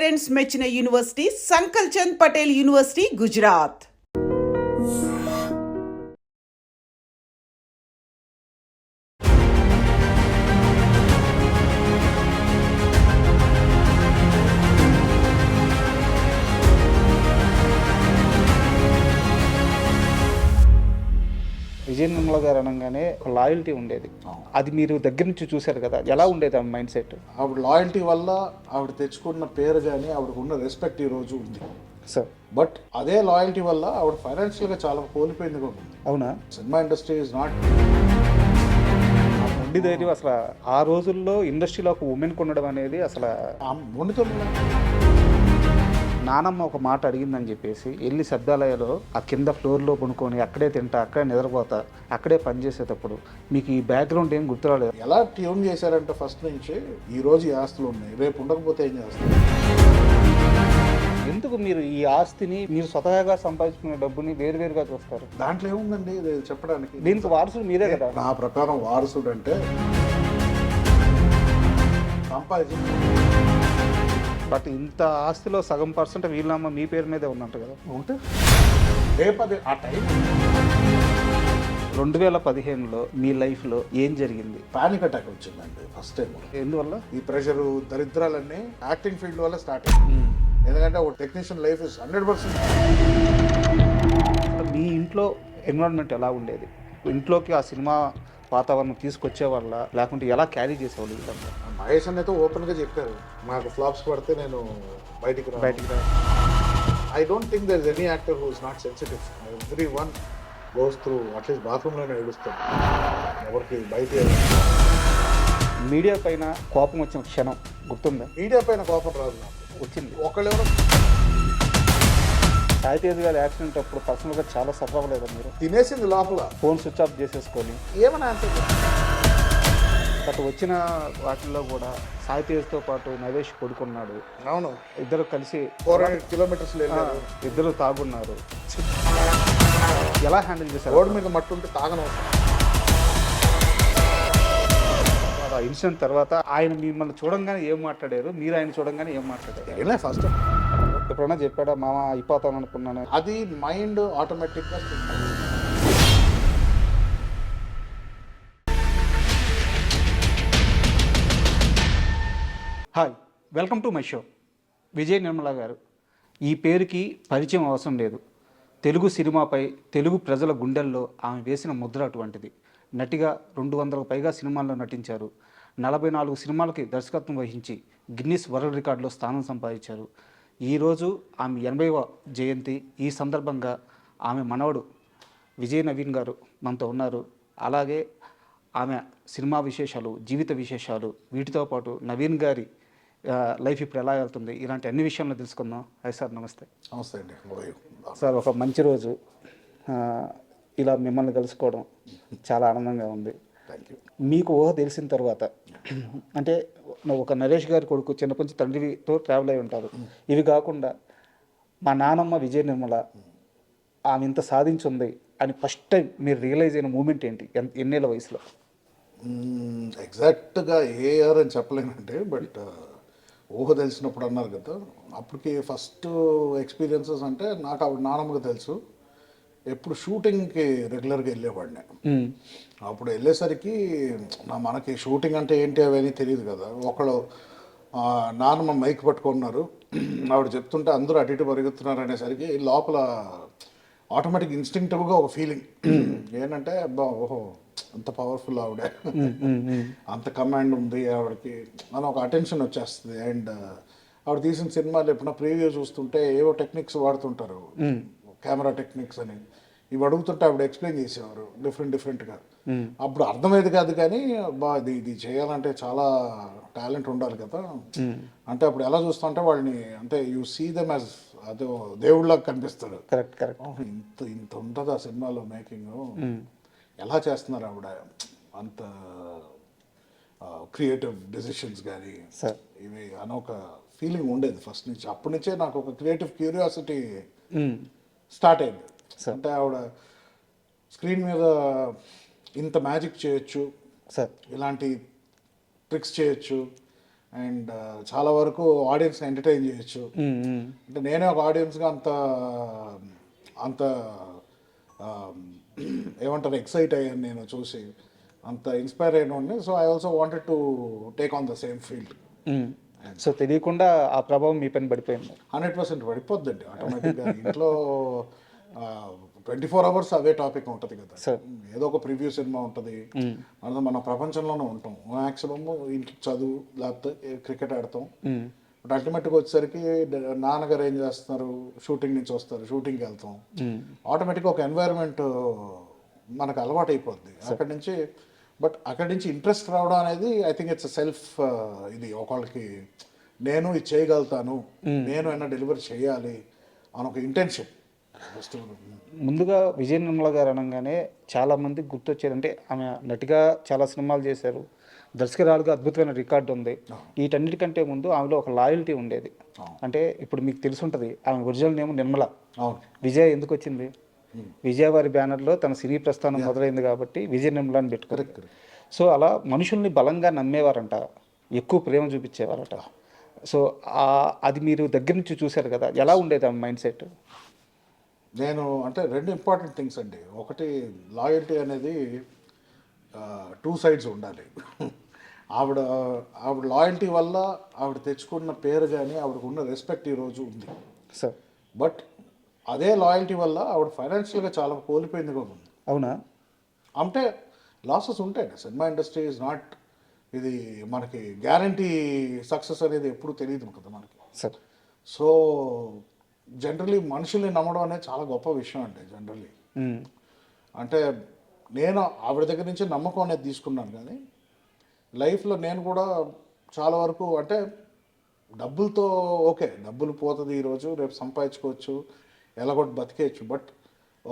Parents మెచ్చిన university సంకల్ Chand Patel university Gujarat. విజయ నిర్మల గారు అనగానే ఒక లాయల్టీ ఉండేది. అది మీరు దగ్గర నుంచి చూశారు కదా, ఎలా ఉండేది ఆ మైండ్ సెట్? ఆవిడ లాయల్టీ వల్ల ఆవిడ తెచ్చుకున్న పేరు కానీ ఆవిడకు ఉన్న రెస్పెక్ట్ ఈ రోజు ఉంది సార్. బట్ అదే లాయల్టీ వల్ల ఆవిడ ఫైనాన్షియల్గా చాలా కోల్పోయింది కూడా ఉంది. అవునా? సినిమా ఇండస్ట్రీ ఇస్ నాట్ ఉండి ధైర్యం అసలు ఆ రోజుల్లో ఇండస్ట్రీలో ఒక ఉమెన్ ఉండడం అనేది అసలు వండుతో నానమ్మ ఒక మాట అడిగిందని చెప్పేసి వెళ్ళి శబ్దాలయలో ఆ కింద ఫ్లోర్లో పనుకొని అక్కడే తింటా, అక్కడే నిద్రపోతా, అక్కడే పనిచేసేటప్పుడు మీకు ఈ బ్యాక్గ్రౌండ్ ఏం గుర్తురాలేదు? ఎలా ట్యూన్ చేశారంటే ఫస్ట్ నుంచి ఈ రోజు ఈ ఆస్తులు ఉన్నాయి, రేపు ఉండకపోతే ఏం చేస్తారు? ఎందుకు మీరు ఈ ఆస్తిని మీరు స్వతహాగా సంపాదించుకునే డబ్బుని వేరువేరుగా చూస్తారు? దాంట్లో ఏముందండి ఇది చెప్పడానికి? దీనికి వారసులు మీరే కదా. నా ప్రకారం వారసుడు అంటే సంపాదించి బట్ ఇంత ఆస్తిలో సగం పర్సెంట్ వీళ్ళమ్మ మీ పేరు మీదే ఉందంట కదా. ఉంటే రేపు అది ఆ టైం 2015లో మీ లైఫ్లో ఏం జరిగింది? పానిక్ అటాక్ వచ్చిందండి ఫస్ట్ టైం. ఎందువల్ల? ఈ ప్రెషరు దరిద్రాలన్నీ యాక్టింగ్ ఫీల్డ్ వల్ల స్టార్ట్ అయ్యింది. ఎందుకంటే ఒక టెక్నీషియన్ లైఫ్ ఇస్ 100%. మీ ఇంట్లో ఎన్విరాన్మెంట్ ఎలా ఉండేది? ఇంట్లోకి ఆ సినిమా వాతావరణం తీసుకొచ్చే వల్ల లేకుంటే ఎలా క్యారీ చేసేవాళ్ళు వీళ్ళంతా? మహేష్ అన్నైతే ఓపెన్గా చెప్పారు, నాకు ఫ్లాప్స్ పడితే నేను బయటికి రా. I don't think there is any actor who is not sensitive. Every one goes through at least బాత్రూంలోనే ఏడుస్తాను, ఎవరికి బయట. మీడియా పైన కోపం వచ్చిన క్షణం గుర్తుందా? మీడియా పైన కోపం రాదు నాకు. వచ్చింది. ఒకళ్ళెవరో సాయి తేజ్ గారి యాక్సిడెంట్ అప్పుడు పర్సనల్గా చాలా సఫర్ అవ్వలేదా మీరు? తినేసింది లోపల, ఫోన్ స్విచ్ ఆఫ్ చేసేసుకొని. ఏమన్నా అంటే బట్ వచ్చిన వాటిల్లో కూడా సాయి తేజ్తో పాటు నవేష్ కొడుకున్నాడు. అవును, ఇద్దరు కలిసి 400 kilometers వెళ్ళారు, ఇద్దరు తాగున్నారు. ఎలా హ్యాండిల్ చేశారు? రోడ్డు మీద మట్టు ఉంటే తాగను. ఆ ఇన్సిడెంట్ తర్వాత ఆయన మిమ్మల్ని చూడంగానే ఏం మాట్లాడారు, మీరు ఆయన చూడంగానే ఏం మాట్లాడారు? ఫస్ట్ ఎప్పుడైనా చెప్పాడా మామ అయిపోతాను అనుకున్నాను? అది మైండ్ ఆటోమేటిక్గా. Hi, welcome to my show. Vijaya Nirmala garu ఈ పేరుకి పరిచయం అవసరం లేదు. తెలుగు సినిమాపై తెలుగు ప్రజల గుండెల్లో ఆమె వేసిన ముద్ర అటువంటిది. నటిగా 200కు పైగా సినిమాల్లో నటించారు. 44 సినిమాలకి దర్శకత్వం వహించి గిన్నిస్ వరల్డ్ రికార్డులో స్థానం సంపాదించారు. ఈరోజు ఆమె 80వ జయంతి. ఈ సందర్భంగా ఆమె మనవడు విజయ్ నవీన్ గారు మనతో ఉన్నారు. అలాగే ఆమె సినిమా విశేషాలు, జీవిత విశేషాలు, వీటితో పాటు నవీన్ గారి లైఫ్ ఇప్పుడు ఎలా వెళ్తుంది, ఇలాంటి అన్ని విషయాల్లో తెలుసుకుందాం. హాయ్ సార్, నమస్తే. నమస్తే అండి. సార్, ఒక మంచి రోజు ఇలా మిమ్మల్ని కలుసుకోవడం చాలా ఆనందంగా ఉంది. Thank you. మీకు ఊహ తెలిసిన తర్వాత అంటే ఒక నరేష్ గారి కొడుకు చిన్నప్పటి నుంచి తండ్రితో ట్రావెల్ అయి ఉంటారు. ఇవి కాకుండా మా నానమ్మ విజయ నిర్మల ఆమె ఇంత సాధించుంది అని ఫస్ట్ టైం మీరు రియలైజ్ అయిన మూమెంట్ ఏంటి? ఎన్నేళ్ళ వయసులో? ఎగ్జాక్ట్గా ఏ ఇయర్ అని చెప్పలేనంటే, బట్ ఊహ తెలిసినప్పుడు అన్నారు కదా, అప్పటికి ఫస్ట్ ఎక్స్పీరియన్సెస్ అంటే నాకు ఆవిడ నానమ్మగా తెలుసు. ఎప్పుడు షూటింగ్కి రెగ్యులర్గా వెళ్ళేవాడిని. అప్పుడు వెళ్ళేసరికి మనకి షూటింగ్ అంటే ఏంటి అవన్నీ తెలియదు కదా. ఒకళ్ళు నాన్నమ్మ మైక్ పట్టుకున్నారు, ఆవిడ చెప్తుంటే అందరూ అటు ఇటు పరిగెత్తున్నారు అనేసరికి లోపల ఆటోమేటిక్ ఇన్స్టింక్టివ్గా ఒక ఫీలింగ్ ఏంటంటే, అబ్బా ఓహో అంత పవర్ఫుల్ ఆవిడ, అంత కమాండ్ ఉంది ఆవిడకి అని ఒక అటెన్షన్ వచ్చేస్తుంది. అండ్ ఆవిడ తీసిన సినిమాలు ఎప్పుడైనా ప్రీవ్యూ చూస్తుంటే ఏవో టెక్నిక్స్ వాడుతుంటారు, కెమెరా టెక్నిక్స్ అని. ఇవి అడుగుతుంటే ఆవిడ ఎక్స్ప్లెయిన్ చేసేవారు డిఫరెంట్గా. అప్పుడు అర్థమయ్యేది కాదు, కానీ బా ఇది చేయాలంటే చాలా టాలెంట్ ఉండాలి కదా. అంటే అప్పుడు ఎలా చూస్తుంటే వాళ్ళని అంటే యూ సీ దెమ్ యాజ్ అదో దేవుళ్ళకి కనిపిస్తాడు. కరెక్ట్. ఇంత ఉంటుంది ఆ సినిమాలో మేకింగ్, ఎలా చేస్తున్నారు ఆవిడ, అంత క్రియేటివ్ డెసిషన్స్ కానీ ఇవి అని ఒక ఫీలింగ్ ఉండేది ఫస్ట్ నుంచి. అప్పటి నుంచే నాకు ఒక క్రియేటివ్ క్యూరియాసిటీ స్టార్ట్ అయింది. అంటే ఆవిడ స్క్రీన్ మీద ఇంత మ్యాజిక్ చేయొచ్చు, ఇలాంటి ట్రిక్స్ చేయొచ్చు, అండ్ చాలా వరకు ఆడియన్స్ ఎంటర్టైన్ చేయొచ్చు. అంటే నేనే ఒక ఆడియన్స్గా అంత అంత ఆ, ఏమంటారు ఎక్సైట్ అయ్యాను నేను చూసి, అంత ఇన్స్పైర్ అయిన. So I also wanted to take on the same field. So తెలియకుండా ఆ ప్రభావం మీ పైన పడిపోయింది. 100% పడిపోద్దండి ఆటోమేటిక్గా. ఇంట్లో 24 అవర్స్ అవే టాపిక్ ఉంటుంది కదా. సార్. ఏదో ఒక ప్రివ్యూ సినిమా ఉంటుంది, అదే మన ప్రపంచంలోనే ఉంటాం. మ్యాక్సిమమ్ ఇంట్లో చదువు లేకపోతే క్రికెట్ ఆడతాం. బట్ అల్టిమేట్గా వచ్చేసరికి నాన్నగారు ఏం చేస్తున్నారు, షూటింగ్ నుంచి వస్తారు, షూటింగ్కి వెళ్తాం. ఆటోమేటిక్గా ఒక ఎన్వైరన్మెంట్ మనకు అలవాటు అయిపోద్ది అక్కడి నుంచి. బట్ అక్కడి నుంచి ఇంట్రెస్ట్ రావడం అనేది ఐ థింక్ ఇట్స్ సెల్ఫ్, ఇది ఒకళ్ళకి నేను ఇది చేయగలుగుతాను, నేను అయినా డెలివరీ చేయాలి అని ఒక ఇంటెన్షన్ ఫస్ట్. ముందుగా విజయ నిర్మల గారు అనగానే చాలామంది గుర్తొచ్చేది అంటే ఆమె నటిగా చాలా సినిమాలు చేశారు, దర్శకురాలుగా అద్భుతమైన రికార్డు ఉంది. వీటన్నిటికంటే ముందు ఆమెలో ఒక లాయల్టీ ఉండేది. అంటే ఇప్పుడు మీకు తెలుసుంటుంది ఆమె ఒరిజినల్ నేమ్ నిర్మల. విజయ ఎందుకు వచ్చింది? విజయవారి బ్యానర్లో తన సినీ ప్రస్థానం మొదలైంది కాబట్టి విజయ నిర్మల అని పెట్టుకోరు. సో అలా మనుషుల్ని బలంగా నమ్మేవారంట, ఎక్కువ ప్రేమ చూపించేవారట. సో అది మీరు దగ్గర నుంచి చూశారు కదా, ఎలా ఉండేది ఆమె మైండ్ సెట్? నేను అంటే రెండు ఇంపార్టెంట్ థింగ్స్ అండి. ఒకటి లాయల్టీ అనేది 2 సైడ్స్ ఉండాలి. ఆవిడ ఆవిడ లాయల్టీ వల్ల ఆవిడ తెచ్చుకున్న పేరు కానీ ఆవిడకున్న రెస్పెక్ట్ ఈరోజు ఉంది సార్. బట్ అదే లాయల్టీ వల్ల ఆవిడ ఫైనాన్షియల్గా చాలా కోల్పోయింది కూడా ఉంది. అవునా? అంటే లాసెస్ ఉంటాయి. సినిమా ఇండస్ట్రీ ఈజ్ నాట్, ఇది మనకి గ్యారంటీ సక్సెస్ అనేది ఎప్పుడు తెలియదు కదా మనకి. సార్. సో జనరలీ మనుషుల్ని నమ్మడం అనేది చాలా గొప్ప విషయం అండి జనరలీ. అంటే నేను ఆవిడ దగ్గర నుంచి నమ్మకం అనేది తీసుకున్నాను, కానీ లైఫ్లో నేను కూడా చాలా వరకు అంటే డబ్బులతో ఓకే, డబ్బులు పోతుంది ఈరోజు, రేపు సంపాదించుకోవచ్చు, ఎలాగొట్టి బతికేయచ్చు. బట్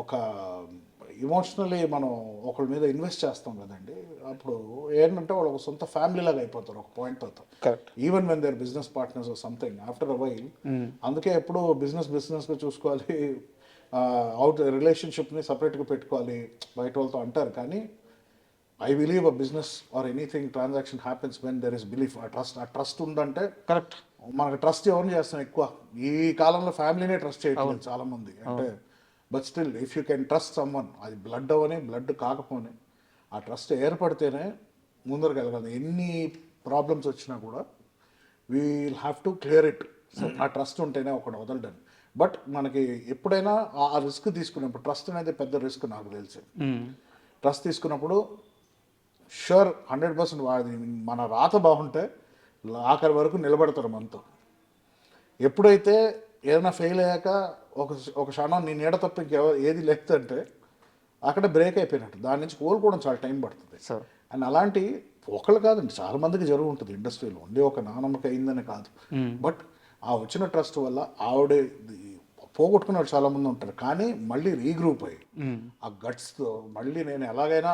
ఒక ఇమోషనలీ మనం ఒకళ్ళ మీద ఇన్వెస్ట్ చేస్తాం కదండి, అప్పుడు ఏంటంటే వాళ్ళు ఒక సొంత ఫ్యామిలీ లాగా అయిపోతారు ఒక పాయింట్ తర్వాత. Even when their business partners something after a while. అందుకే ఎప్పుడు బిజినెస్గా చూసుకోవాలి, రిలేషన్షిప్ని సపరేట్గా పెట్టుకోవాలి బయట వాళ్ళతో అంటారు. కానీ I believe a business or anything transaction happens when there is belief. ఆ ట్రస్ట్ ఉందంటే కరెక్ట్. మనకు ట్రస్ట్ ఎవరిని చేస్తాం ఎక్కువ ఈ కాలంలో, ఫ్యామిలీనే ట్రస్ట్ చేయట్లేదు చాలా మంది. అంటే but still if you can trust someone, అది బ్లడ్ అవని బ్లడ్ కాకపోని ఆ ట్రస్ట్ ఏర్పడితేనే ముందరకు వెళ్ళగలదు. ఎన్ని ప్రాబ్లమ్స్ వచ్చినా కూడా we will have to clear it. So ఆ ట్రస్ట్ ఉంటేనే ఒకటి వదలడం. బట్ మనకి ఎప్పుడైనా ఆ రిస్క్ తీసుకున్నప్పుడు, ట్రస్ట్ అనేది పెద్ద రిస్క్ నాకు తెలిసి. ట్రస్ట్ తీసుకున్నప్పుడు షూర్ 100% మన రాత బాగుంటే ఆఖరి వరకు నిలబడతారు మనతో. ఎప్పుడైతే ఏదైనా ఫెయిల్ అయ్యాక ఒక క్షణం నీ నీడ తప్ప ఏది లేదంటే అక్కడ బ్రేక్ అయిపోయినట్టు, దాని నుంచి కోలుకోవడం చాలా టైం పడుతుంది. అండ్ అలాంటి ఒకళ్ళు కాదండి, చాలా మందికి జరుగు ఉంటుంది ఇండస్ట్రీలో. ఓన్లీ ఒక నానమ్మకి అయిందని కాదు, బట్ ఆ వచ్చిన ట్రస్ట్ వల్ల ఆవిడ పోగొట్టుకున్న వాళ్ళు చాలా మంది ఉంటారు. కానీ మళ్ళీ రీగ్రూప్ అయ్యి ఆ గట్స్తో మళ్ళీ నేను ఎలాగైనా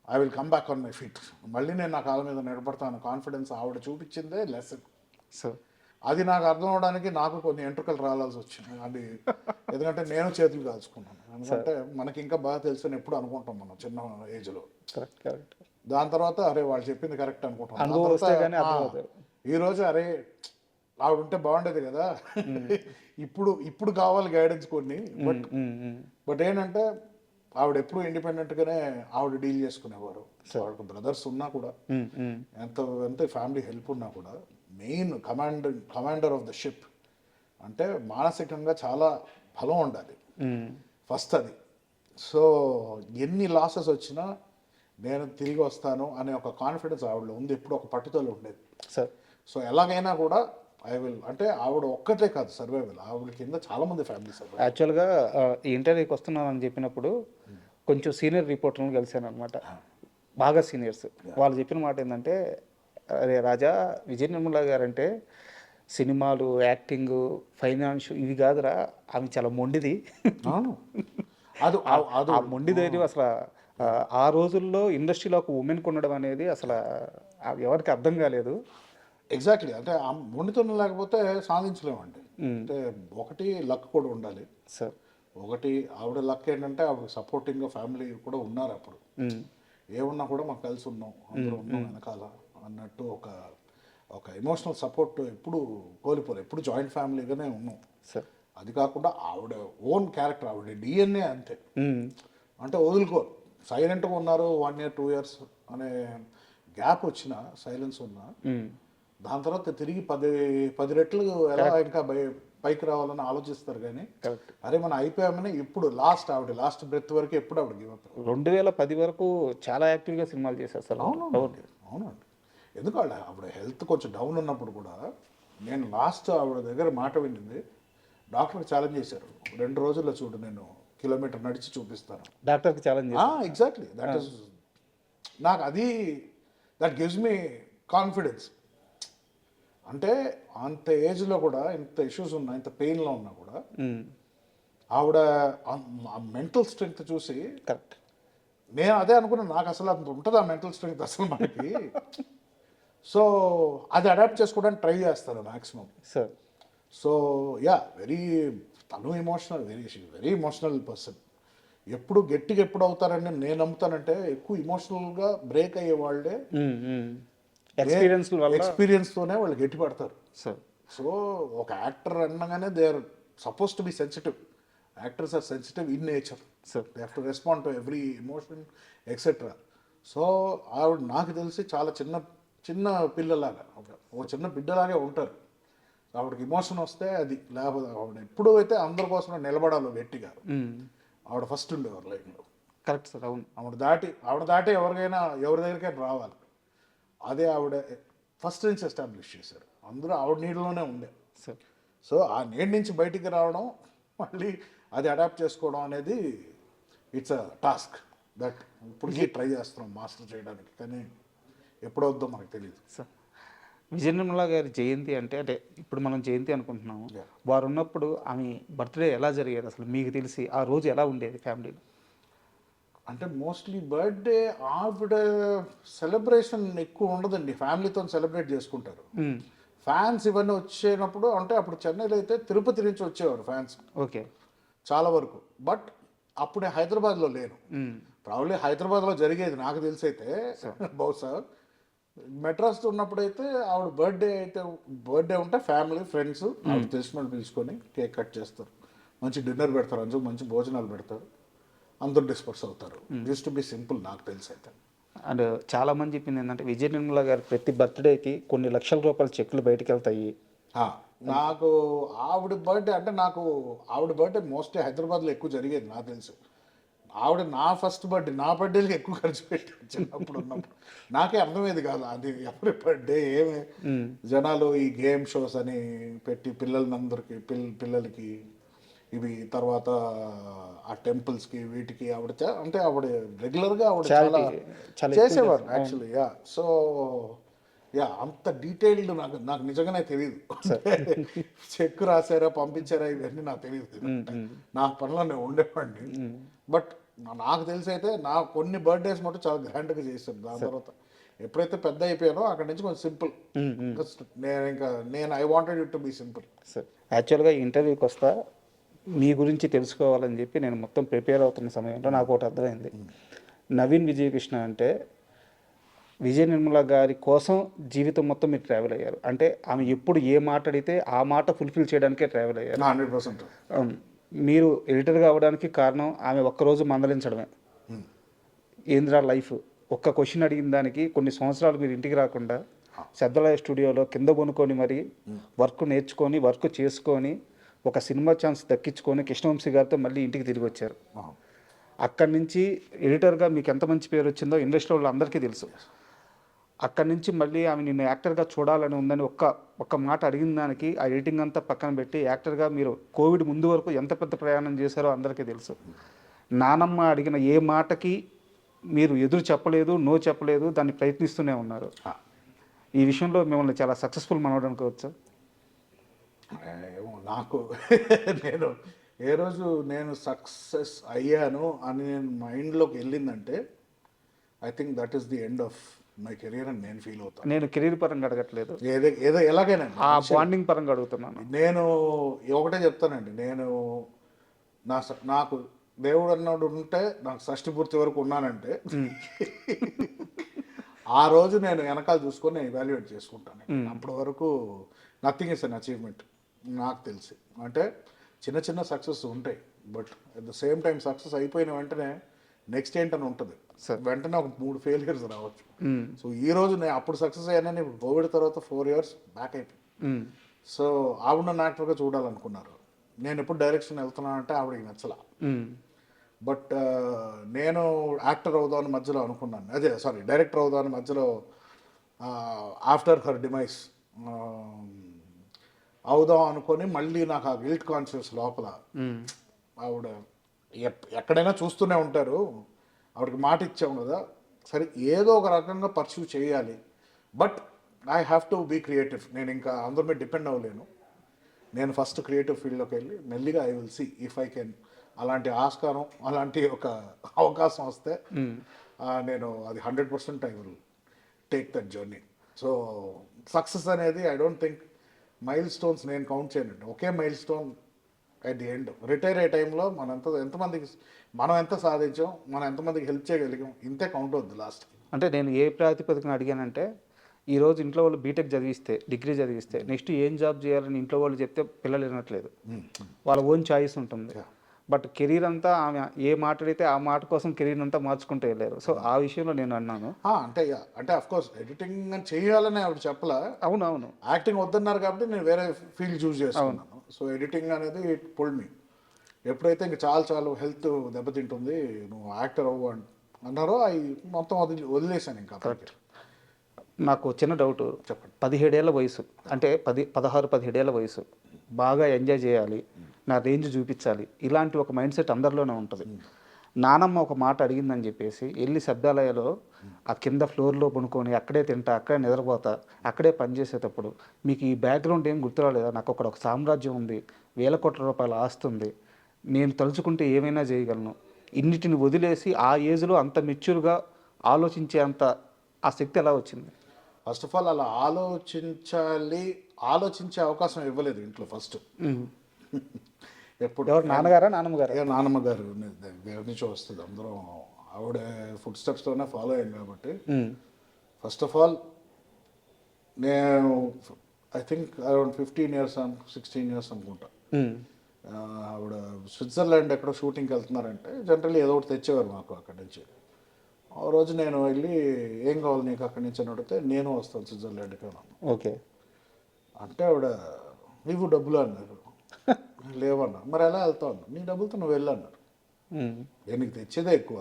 I will come back on my feet, మళ్ళీ నేను నా కాళ్ళ మీద నిలబడతాను కాన్ఫిడెన్స్ ఆవిడ చూపించిందే లెసన్. సో అది నాకు అర్థం అవడానికి నాకు కొన్ని ఎంట్రుకలు రావాల్సి వచ్చింది. అది ఎందుకంటే నేను చేతులు కాల్చుకున్నాను. ఎందుకంటే మనకి ఇంకా బాగా తెలుసు అని ఎప్పుడు అనుకుంటాం మనం చిన్న ఏజ్లో. దాని తర్వాత అరే వాళ్ళు చెప్పింది కరెక్ట్ అనుకుంటాం. ఈరోజు అరే ఆవిడ ఉంటే బాగుండేది కదా, ఇప్పుడు కావాలి గైడెన్స్ కొన్ని. బట్ ఏంటంటే ఆవిడ ఎప్పుడు ఇండిపెండెంట్గానే ఆవిడ డీల్ చేసుకునేవారు. ఆవిడకు బ్రదర్స్ ఉన్నా కూడా, ఎంత ఫ్యామిలీ హెల్ప్ ఉన్నా కూడా, main commander of the ship అంటే మానసికంగా చాలా బలం ఉండాలి ఫస్ట్ అది. సో ఎన్ని లాసెస్ వచ్చినా నేను తిరిగి వస్తాను అనే ఒక కాన్ఫిడెన్స్ ఆవిడలో ఉంది, ఎప్పుడు ఒక పట్టుదల ఉండేది. సో ఎలాగైనా కూడా ఐ విల్, అంటే ఆవిడ ఒక్కటే కాదు సర్వైవల్, ఆవిడ కింద చాలా మంది ఫ్యామిలీ సర్వైవల్. యాక్చువల్గా ఈ ఇంటర్వ్యూకి వస్తున్నానని చెప్పినప్పుడు కొంచెం సీనియర్ రిపోర్టర్లను కలిశాను అనమాట, బాగా సీనియర్స్. వాళ్ళు చెప్పిన మాట ఏంటంటే, అరే రాజా, విజయ నిర్మల గారు అంటే సినిమాలు, యాక్టింగ్, ఫైనాన్స్ ఇవి కాదురా, ఆమె చాలా మొండిది. ఆ మొండి ధైర్యం అసలు ఆ రోజుల్లో ఇండస్ట్రీలో ఒక ఉమెన్కి ఉండడం అనేది అసలు ఎవరికి అర్థం కాలేదు. ఎగ్జాక్ట్లీ. అంటే ఆ మొండితనం లేకపోతే సాధించలేమండి. అంటే ఒకటి లక్ కూడా ఉండాలి సార్. ఒకటి ఆవిడ లక్ ఏంటంటే ఆవిడ సపోర్టింగ్గా ఫ్యామిలీ కూడా ఉన్నారు. అప్పుడు ఏమున్నా కూడా మాకు కలిసి ఉన్నాం, అందరూ ఉన్నాం వెనకాల అన్నట్టు ఒక ఒక ఎమోషనల్ సపోర్ట్ ఎప్పుడు కోల్పోరు, ఎప్పుడు జాయింట్ ఫ్యామిలీగానే ఉన్నాం. సార్. అది కాకుండా ఆవిడ ఓన్ క్యారెక్టర్, ఆవిడ డిఎన్ఏ అంతే. అంటే వదులుకోరు, సైలెంట్గా ఉన్నారు 1 year 2 years అనే గ్యాప్ వచ్చిన సైలెన్స్ ఉన్నా దాని తర్వాత తిరిగి 10 రెట్లు ఎలా ఇంకా పైకి రావాలని ఆలోచిస్తారు. కానీ కరెక్ట్. అరే మనం అయిపోయామని ఇప్పుడు ఆవిడ లాస్ట్ బ్రెత్ వరకు ఎప్పుడు ఆవిడ గివ్ అప్. 2010 వరకు చాలా యాక్టివ్గా సినిమాలు చేశారు సార్. అవునండి. ఎందుకంటే ఆవిడ హెల్త్ కొంచెం డౌన్ ఉన్నప్పుడు కూడా నేను లాస్ట్ ఆవిడ దగ్గర మాట వినింది, డాక్టర్కి ఛాలెంజ్ చేశారు, 2 రోజుల్లో చూడు నేను కిలోమీటర్ నడిచి చూపిస్తాను. డాక్టర్కి ఛాలెంజ్. ఎగ్జాక్ట్లీ, దట్ ఈస్ నాకు అది దట్ గివ్స్ మీ కాన్ఫిడెన్స్. అంటే అంత ఏజ్లో కూడా ఇంత ఇష్యూస్ ఉన్నా, ఇంత పెయిన్లో ఉన్నా కూడా ఆవిడ మెంటల్ స్ట్రెంగ్త్ చూసి కరెక్ట్ నేను అదే అనుకున్నాను, నాకు అసలు అంత ఉంటుంది ఆ మెంటల్ స్ట్రెంగ్త్ అసలు మనకి. సో అది అడాప్ట్ చేసుకోవడానికి ట్రై చేస్తాను మ్యాక్సిమం. సార్. సో తను ఎమోషనల్, వెరీ ఎమోషనల్ పర్సన్. ఎప్పుడు గట్టిగా ఎప్పుడు అవుతారని నేను నమ్ముతానంటే, ఎక్కువ ఎమోషనల్గా బ్రేక్ అయ్యే వాళ్ళే ఎక్స్పీరియన్స్తోనే వాళ్ళు గట్టి పడతారు. సో ఒక యాక్టర్ అనగానే they are suppose to be sensitive. Actors are sensitive in nature. They have to respond to every emotion etcetera. So ఆవిడ నాకు తెలిసి చాలా చిన్న పిల్లలాగా, ఒక చిన్న బిడ్డలాగే ఉంటారు. ఆవిడకి ఎమోషన్ వస్తే అది, లేకపోతే ఆవిడ ఎప్పుడు అయితే అందరి కోసం నిలబడాలో గట్టిగా, ఆవిడ ఫస్ట్ ఉండేవారు లైన్లో. Correct sir. అవును. ఆవిడ దాటి ఎవరికైనా ఎవరి దగ్గరికైనా రావాలి. అదే ఆవిడ ఫస్ట్ నుంచి ఎస్టాబ్లిష్ చేశారు. అందరూ ఆవిడ నీడలోనే ఉండే. సో ఆ నీడ నుంచి బయటికి రావడం, మళ్ళీ అది అడాప్ట్ చేసుకోవడం అనేది ఇట్స్ అ టాస్క్ దట్ ఇప్పటికీ ట్రై చేస్తున్నాం మాస్టర్ చేయడానికి, కానీ ఎప్పుడవుద్దో మనకు తెలియదు. సార్, విజయ నిర్మల గారి జయంతి అంటే ఇప్పుడు మనం జయంతి అనుకుంటున్నాము. వారు ఉన్నప్పుడు ఆమె బర్త్డే ఎలా జరిగేది అసలు మీకు తెలిసి? ఆ రోజు ఎలా ఉండేది ఫ్యామిలీలో? అంటే మోస్ట్లీ బర్త్డే ఆవిడ సెలబ్రేషన్ ఎక్కువ ఉండదండి, ఫ్యామిలీతో సెలబ్రేట్ చేసుకుంటారు. ఫ్యాన్స్ ఇవన్నీ వచ్చేటప్పుడు, అంటే అప్పుడు చెన్నైలో అయితే తిరుపతి నుంచి వచ్చేవారు ఫ్యాన్స్. ఓకే. చాలా వరకు. బట్ అప్పుడే హైదరాబాద్లో లేను. ప్రాబ్లీ హైదరాబాద్లో జరిగేది నాకు తెలిసి అయితే బహుశా. మెడ్రాస్ ఉన్నప్పుడైతే ఆవిడ బర్త్డే ఉంటే ఫ్యామిలీ ఫ్రెండ్స్ ఆవిడ తెలిసిన వాళ్ళు పిలుచుకొని కేక్ కట్ చేస్తారు, మంచి డిన్నర్ పెడతారు, మంచి భోజనాలు పెడతారు, అందరూ డిస్పర్స్ అవుతారు. యూస్ టు బి సింపుల్ నాకు తెలిసి అయితే. అండ్ చాలామంది చెప్పింది ఏంటంటే విజయ నిర్మల గారి ప్రతి బర్త్డేకి కొన్ని లక్షల రూపాయల చెక్కులు బయటకు వెళ్తాయి. నాకు ఆవిడ బర్త్డే మోస్ట్లీ హైదరాబాద్లో ఎక్కువ జరిగేది నాకు తెలుసు. ఆవిడ నా ఫస్ట్ బర్త్డే, నా బర్త్డేకి ఎక్కువ ఖర్చు పెట్టారు చిన్నప్పుడు ఉన్నప్పుడు. నాకే అర్థమయ్యేది కాదు అది ఎవరి బర్త్డే ఏమి. జనాలు ఈ గేమ్ షోస్ అని పెట్టి పిల్లలకి ఇవి, తర్వాత ఆ టెంపుల్స్కి వీటికి ఆవిడ రెగ్యులర్గా ఆవిడ చాలా చేసేవారు యాక్చువల్లీ. సో అంత డీటెయిల్డ్ నాకు నిజంగానే తెలియదు. చెక్ రాశారా పంపించారా ఇవన్నీ నాకు తెలియదు. నా పనిలో నేను ఉండేవాడిని. బట్ నాకు తెలిసి అయితే నా కొన్ని బర్త్డేస్ మటు చాలా గ్రాండ్గా చేశాను. దాని తర్వాత ఎప్పుడైతే పెద్ద అయిపోయానో అక్కడి నుంచి కొంచెం సింపుల్. నేను I wanted it to be simple. యాక్చువల్గా ఇంటర్వ్యూకి వస్తా మీ గురించి తెలుసుకోవాలని చెప్పి నేను మొత్తం ప్రిపేర్ అవుతున్న సమయంలో నాకు ఒకటి అర్థమైంది. నవీన్ విజయకృష్ణ అంటే విజయ నిర్మల గారి కోసం జీవితం మొత్తం మీరు ట్రావెల్ అయ్యారు. అంటే ఆమె ఎప్పుడు ఏ మాట అడిగితే ఆ మాట ఫుల్ఫిల్ చేయడానికే ట్రావెల్ అయ్యారు. 100%. మీరు ఎడిటర్గా అవ్వడానికి కారణం ఆమె ఒక్కరోజు మందలించడమే. ఏంద్రా లైఫ్, ఒక్క క్వశ్చన్ అడిగిన దానికి కొన్ని సంవత్సరాలు మీరు ఇంటికి రాకుండా శబ్దలయ స్టూడియోలో కింద కొనుక్కొని మరి వర్క్ నేర్చుకొని వర్క్ చేసుకొని ఒక సినిమా ఛాన్స్ దక్కించుకొని కృష్ణవంశీ గారితో మళ్ళీ ఇంటికి తిరిగి వచ్చారు. అక్కడి నుంచి ఎడిటర్గా మీకు ఎంత మంచి పేరు వచ్చిందో ఇండస్ట్రీలో అందరికీ తెలుసు. అక్కడి నుంచి మళ్ళీ ఆమె నిన్ను యాక్టర్గా చూడాలని ఉందని ఒక్క మాట అడిగిన దానికి ఆ ఎడిటింగ్ అంతా పక్కన పెట్టి యాక్టర్గా మీరు కోవిడ్ ముందు వరకు ఎంత పెద్ద ప్రయాణం చేశారో అందరికీ తెలుసు. నానమ్మ అడిగిన ఏ మాటకి మీరు ఎదురు చెప్పలేదు, నో చెప్పలేదు, దాన్ని ప్రయత్నిస్తూనే ఉన్నారు. ఈ విషయంలో మిమ్మల్ని చాలా సక్సెస్ఫుల్ మనవడం అనుకోవచ్చు. నాకు ఏ రోజు నేను సక్సెస్ అయ్యాను అని నేను మైండ్లోకి వెళ్ళిందంటే I think that is the end of my career అని నేను ఫీల్ అవుతాను. నేను కెరీర్ పరంగా అడగట్లేదు, ఏదో ఎలాగైనా ఆ బాండింగ్ పరంగా అడుగుతున్నాను. నేను ఒకటే చెప్తానండి, నాకు దేవుడు అన్నాడు ఉంటే నాకు షష్ఠి పూర్తి వరకు ఉన్నానంటే ఆ రోజు నేను వెనకాల చూసుకొని ఎవాల్యుయేట్ చేసుకుంటాను. అప్పటి వరకు నథింగ్ ఇస్ అన్ అచీవ్మెంట్ నాకు తెలిసి. అంటే చిన్న చిన్న సక్సెస్ ఉంటాయి, but at the same time success అయిపోయిన వెంటనే నెక్స్ట్ ఏంటని ఉంటుంది. వెంటనే ఒక 3 ఫెయిలియర్స్ రావచ్చు. సో ఈ రోజు నేను అప్పుడు సక్సెస్ అయ్యానని కోవిడ్ తర్వాత 4 years బ్యాక్ అయిపోయింది. సో ఆవిడ నన్ను యాక్టర్గా చూడాలనుకున్నారు. నేను ఎప్పుడు డైరెక్షన్ వెళ్తున్నానంటే ఆవిడకి నచ్చలా. బట్ నేను యాక్టర్ అవుదామని మధ్యలో అనుకున్నాను, అదే సారీ డైరెక్టర్ అవుదామని మధ్యలో ఆఫ్టర్ హర్ డిమైస్ అవుదాం అనుకొని మళ్ళీ నాకు ఆ గిల్ట్ కాన్షియస్ లోపల. ఆవిడ ఎక్కడైనా చూస్తూనే ఉంటారు, ఆవిడకి మాట ఇచ్చాం కదా, సరే ఏదో ఒక రకంగా పర్సూ చేయాలి, but I have to be creative. నేను ఇంకా అందరి మీద డిపెండ్ అవ్వలేను. నేను ఫస్ట్ క్రియేటివ్ ఫీల్డ్లోకి వెళ్ళి మెల్లిగా I will see if I can అలాంటి ఆస్కారం అలాంటి ఒక అవకాశం వస్తే నేను అది 100% I will take that journey. So success అనేది I don't think milestones నేను కౌంట్ చేయనండి. ఒకే milestone at the end, retire అయ్యే టైంలో ఎంతమందికి మనం ఎంత సాధించాం, మనం ఎంతమందికి హెల్ప్ చేయగలిగాం, ఇంతే కౌంట్ అవుద్ది లాస్ట్కి. అంటే నేను ఏ ప్రాతిపదికన అడిగానంటే, ఈరోజు ఇంట్లో వాళ్ళు బీటెక్ చదివిస్తే, డిగ్రీ చదివిస్తే నెక్స్ట్ ఏం జాబ్ చేయాలని ఇంట్లో వాళ్ళు చెప్తే పిల్లలు వినట్లేదు. వాళ్ళ ఓన్ చాయిస్ ఉంటుంది. బట్ కెరీర్ అంతా ఆమె ఏ మాట్లాడితే ఆ మాట కోసం కెరీర్ అంతా మార్చుకుంటూ వెళ్ళారు. సో ఆ విషయంలో నేను అన్నాను. అంటే అఫ్ కోర్స్ ఎడిటింగ్ అని చేయాలని ఆవిడ చెప్పలా. అవునవును, యాక్టింగ్ వద్దన్నారు కాబట్టి నేను వేరే ఫీల్డ్ చూస్ చేసుకున్నాను. సో ఎడిటింగ్ అనేది ఇట్ పుల్డ్ మీ. ఎప్పుడైతే ఇంక చాలు హెల్త్ దెబ్బతింటుంది, నువ్వు యాక్టర్ అవ్వు అన్నారో అవి మొత్తం వదిలేశాను ఇంకా. కరెక్ట్. నాకు చిన్న డౌట్, చెప్పండి. 17 ఏళ్ళ వయసు, అంటే 16-17 ఏళ్ళ వయసు, బాగా ఎంజాయ్ చేయాలి, నా రేంజ్ చూపించాలి, ఇలాంటి ఒక మైండ్ సెట్ అందరిలోనే ఉంటుంది. నానమ్మ ఒక మాట అడిగిందని చెప్పేసి వెళ్ళి శబ్దాలయాలో ఆ కింద ఫ్లోర్లో పనుకొని అక్కడే తింటా, అక్కడే నిద్రపోతా, అక్కడే పనిచేసేటప్పుడు మీకు ఈ బ్యాక్గ్రౌండ్ ఏం గుర్తురాలేదా? నాకు అక్కడ ఒక సామ్రాజ్యం ఉంది, వేల కోట్ల రూపాయల ఆస్తి ఉంది, నేను తలుచుకుంటే ఏమైనా చేయగలను, ఇన్నిటిని వదిలేసి ఆ ఏజ్లో అంత మెచ్యూర్గా ఆలోచించే అంత ఆ శక్తి ఎలా వచ్చింది? ఫస్ట్ ఆఫ్ ఆల్ అలా ఆలోచించే అవకాశం ఇవ్వలేదు ఇంట్లో ఫస్ట్. ఎప్పుడు ఎవరు, నాన్నగారా నాన్నమ్మగారా? నాన్నమ్మ గారు దగ్గర నుంచి వస్తుంది, అందరం ఆవిడ ఫుడ్ స్టెప్స్తోనే ఫాలో అయ్యాం కాబట్టి. ఫస్ట్ ఆఫ్ ఆల్ నేను I think around 15 years 16 years అనుకుంటా. ఆవిడ స్విట్జర్లాండ్ ఎక్కడో షూటింగ్కి వెళ్తున్నారంటే జనరల్లీ ఏదో ఒకటి తెచ్చేవారు మాకు అక్కడి నుంచి. ఆ రోజు నేను వెళ్ళి ఏం కావాలి నీకు అక్కడి నుంచి అని అడిగితే నేను వస్తాను స్విట్జర్లాండ్కి అన్నాను. ఓకే అంటే ఆవిడ నీవు డబ్బులు అన్నారు. లేవన్నా. మరి ఎలా వెళ్తావు అన్నా. నీ డబ్బులతో నువ్వు వెళ్ళన్నారు. నేను నీకు తెచ్చేదే ఎక్కువ,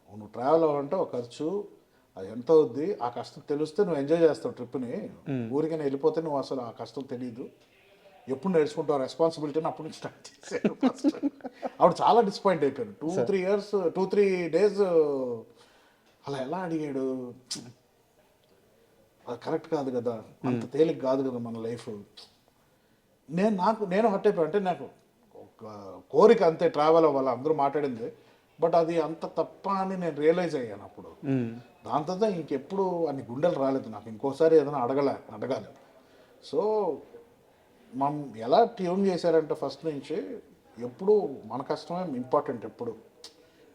నువ్వు ట్రావెల్ అవ్వాలంటే ఒక ఖర్చు, అది ఎంత అవుద్ది, ఆ కష్టం తెలిస్తే నువ్వు ఎంజాయ్ చేస్తావు ట్రిప్ని. ఊరికైనా వెళ్ళిపోతే నువ్వు అసలు ఆ కష్టం తెలియదు, ఎప్పుడు నేర్చుకుంటావు రెస్పాన్సిబిలిటీని అప్పుడు నుంచి స్టార్ట్ చేశాను ఫస్ట్. ఆవిడ చాలా డిసప్పాయింట్ అయిపోయాను. 2-3 days అలా ఎలా అడిగాడు, అది కరెక్ట్ కాదు కదా, అంత తేలిక కాదు కదా మన లైఫ్. నేను హర్ట్ అయిపోయాను. అంటే నాకు ఒక కోరిక అంతే, ట్రావెల్ అవ్వాలి, అందరూ మాట్లాడింది, బట్ అది అంత తప్ప అని నేను రియలైజ్ అయ్యాను అప్పుడు. దాని తర్వాత ఇంకెప్పుడు అన్ని గుండెలు రాలేదు నాకు ఇంకోసారి ఏదైనా అడగాలి. సో మనం ఎలా ట్యూన్ చేశారంటే ఫస్ట్ నుంచి ఎప్పుడు మన కష్టమే ఇంపార్టెంట్. ఎప్పుడు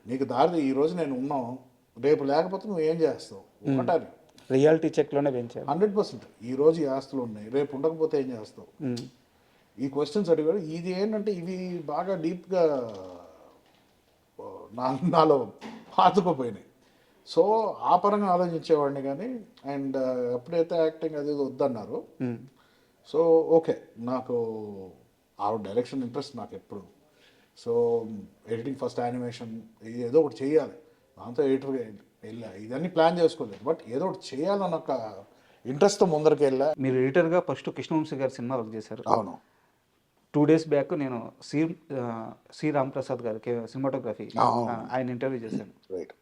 నీకు దారి ఈరోజు నేను ఉన్నాను, రేపు లేకపోతే నువ్వు ఏం చేస్తావు ఒకటారి రియాలిటీ చెక్లోనే పెంచాను 100%. ఈరోజు ఈ ఆస్తులు ఉన్నాయి, రేపు ఉండకపోతే ఏం చేస్తావు? ఈ క్వశ్చన్స్ అడిగాడు. ఇది ఏంటంటే ఇవి బాగా డీప్గా నాలో పాతుకుపోయినాయి. సో ఆ పరంగా ఆలోచించేవాడిని కానీ. అండ్ ఎప్పుడైతే యాక్టింగ్ అది వద్దన్నారు, సో ఓకే, నాకు ఆ డైరెక్షన్ ఇంట్రెస్ట్ నాకు ఎప్పుడు. సో ఎడిటింగ్ ఫస్ట్ యానిమేషన్ ఏదో ఒకటి చేయాలి, దాంతో ఎడిటర్గా వెళ్ళా. ఇదన్నీ ప్లాన్ చేసుకోలేదు, బట్ ఏదో ఒకటి చేయాలని ఒక ఇంట్రెస్ట్తో ముందరికి వెళ్ళా. మీరు ఎడిటర్గా ఫస్ట్ కృష్ణవంశీ గారి సినిమా వర్క్ చేశారు. అవును. 2 days బ్యాక్ నేను సి రామప్రసాద్ గారికి సినిమాటోగ్రఫీ ఆయన ఇంటర్వ్యూ చేశాను. రైట్.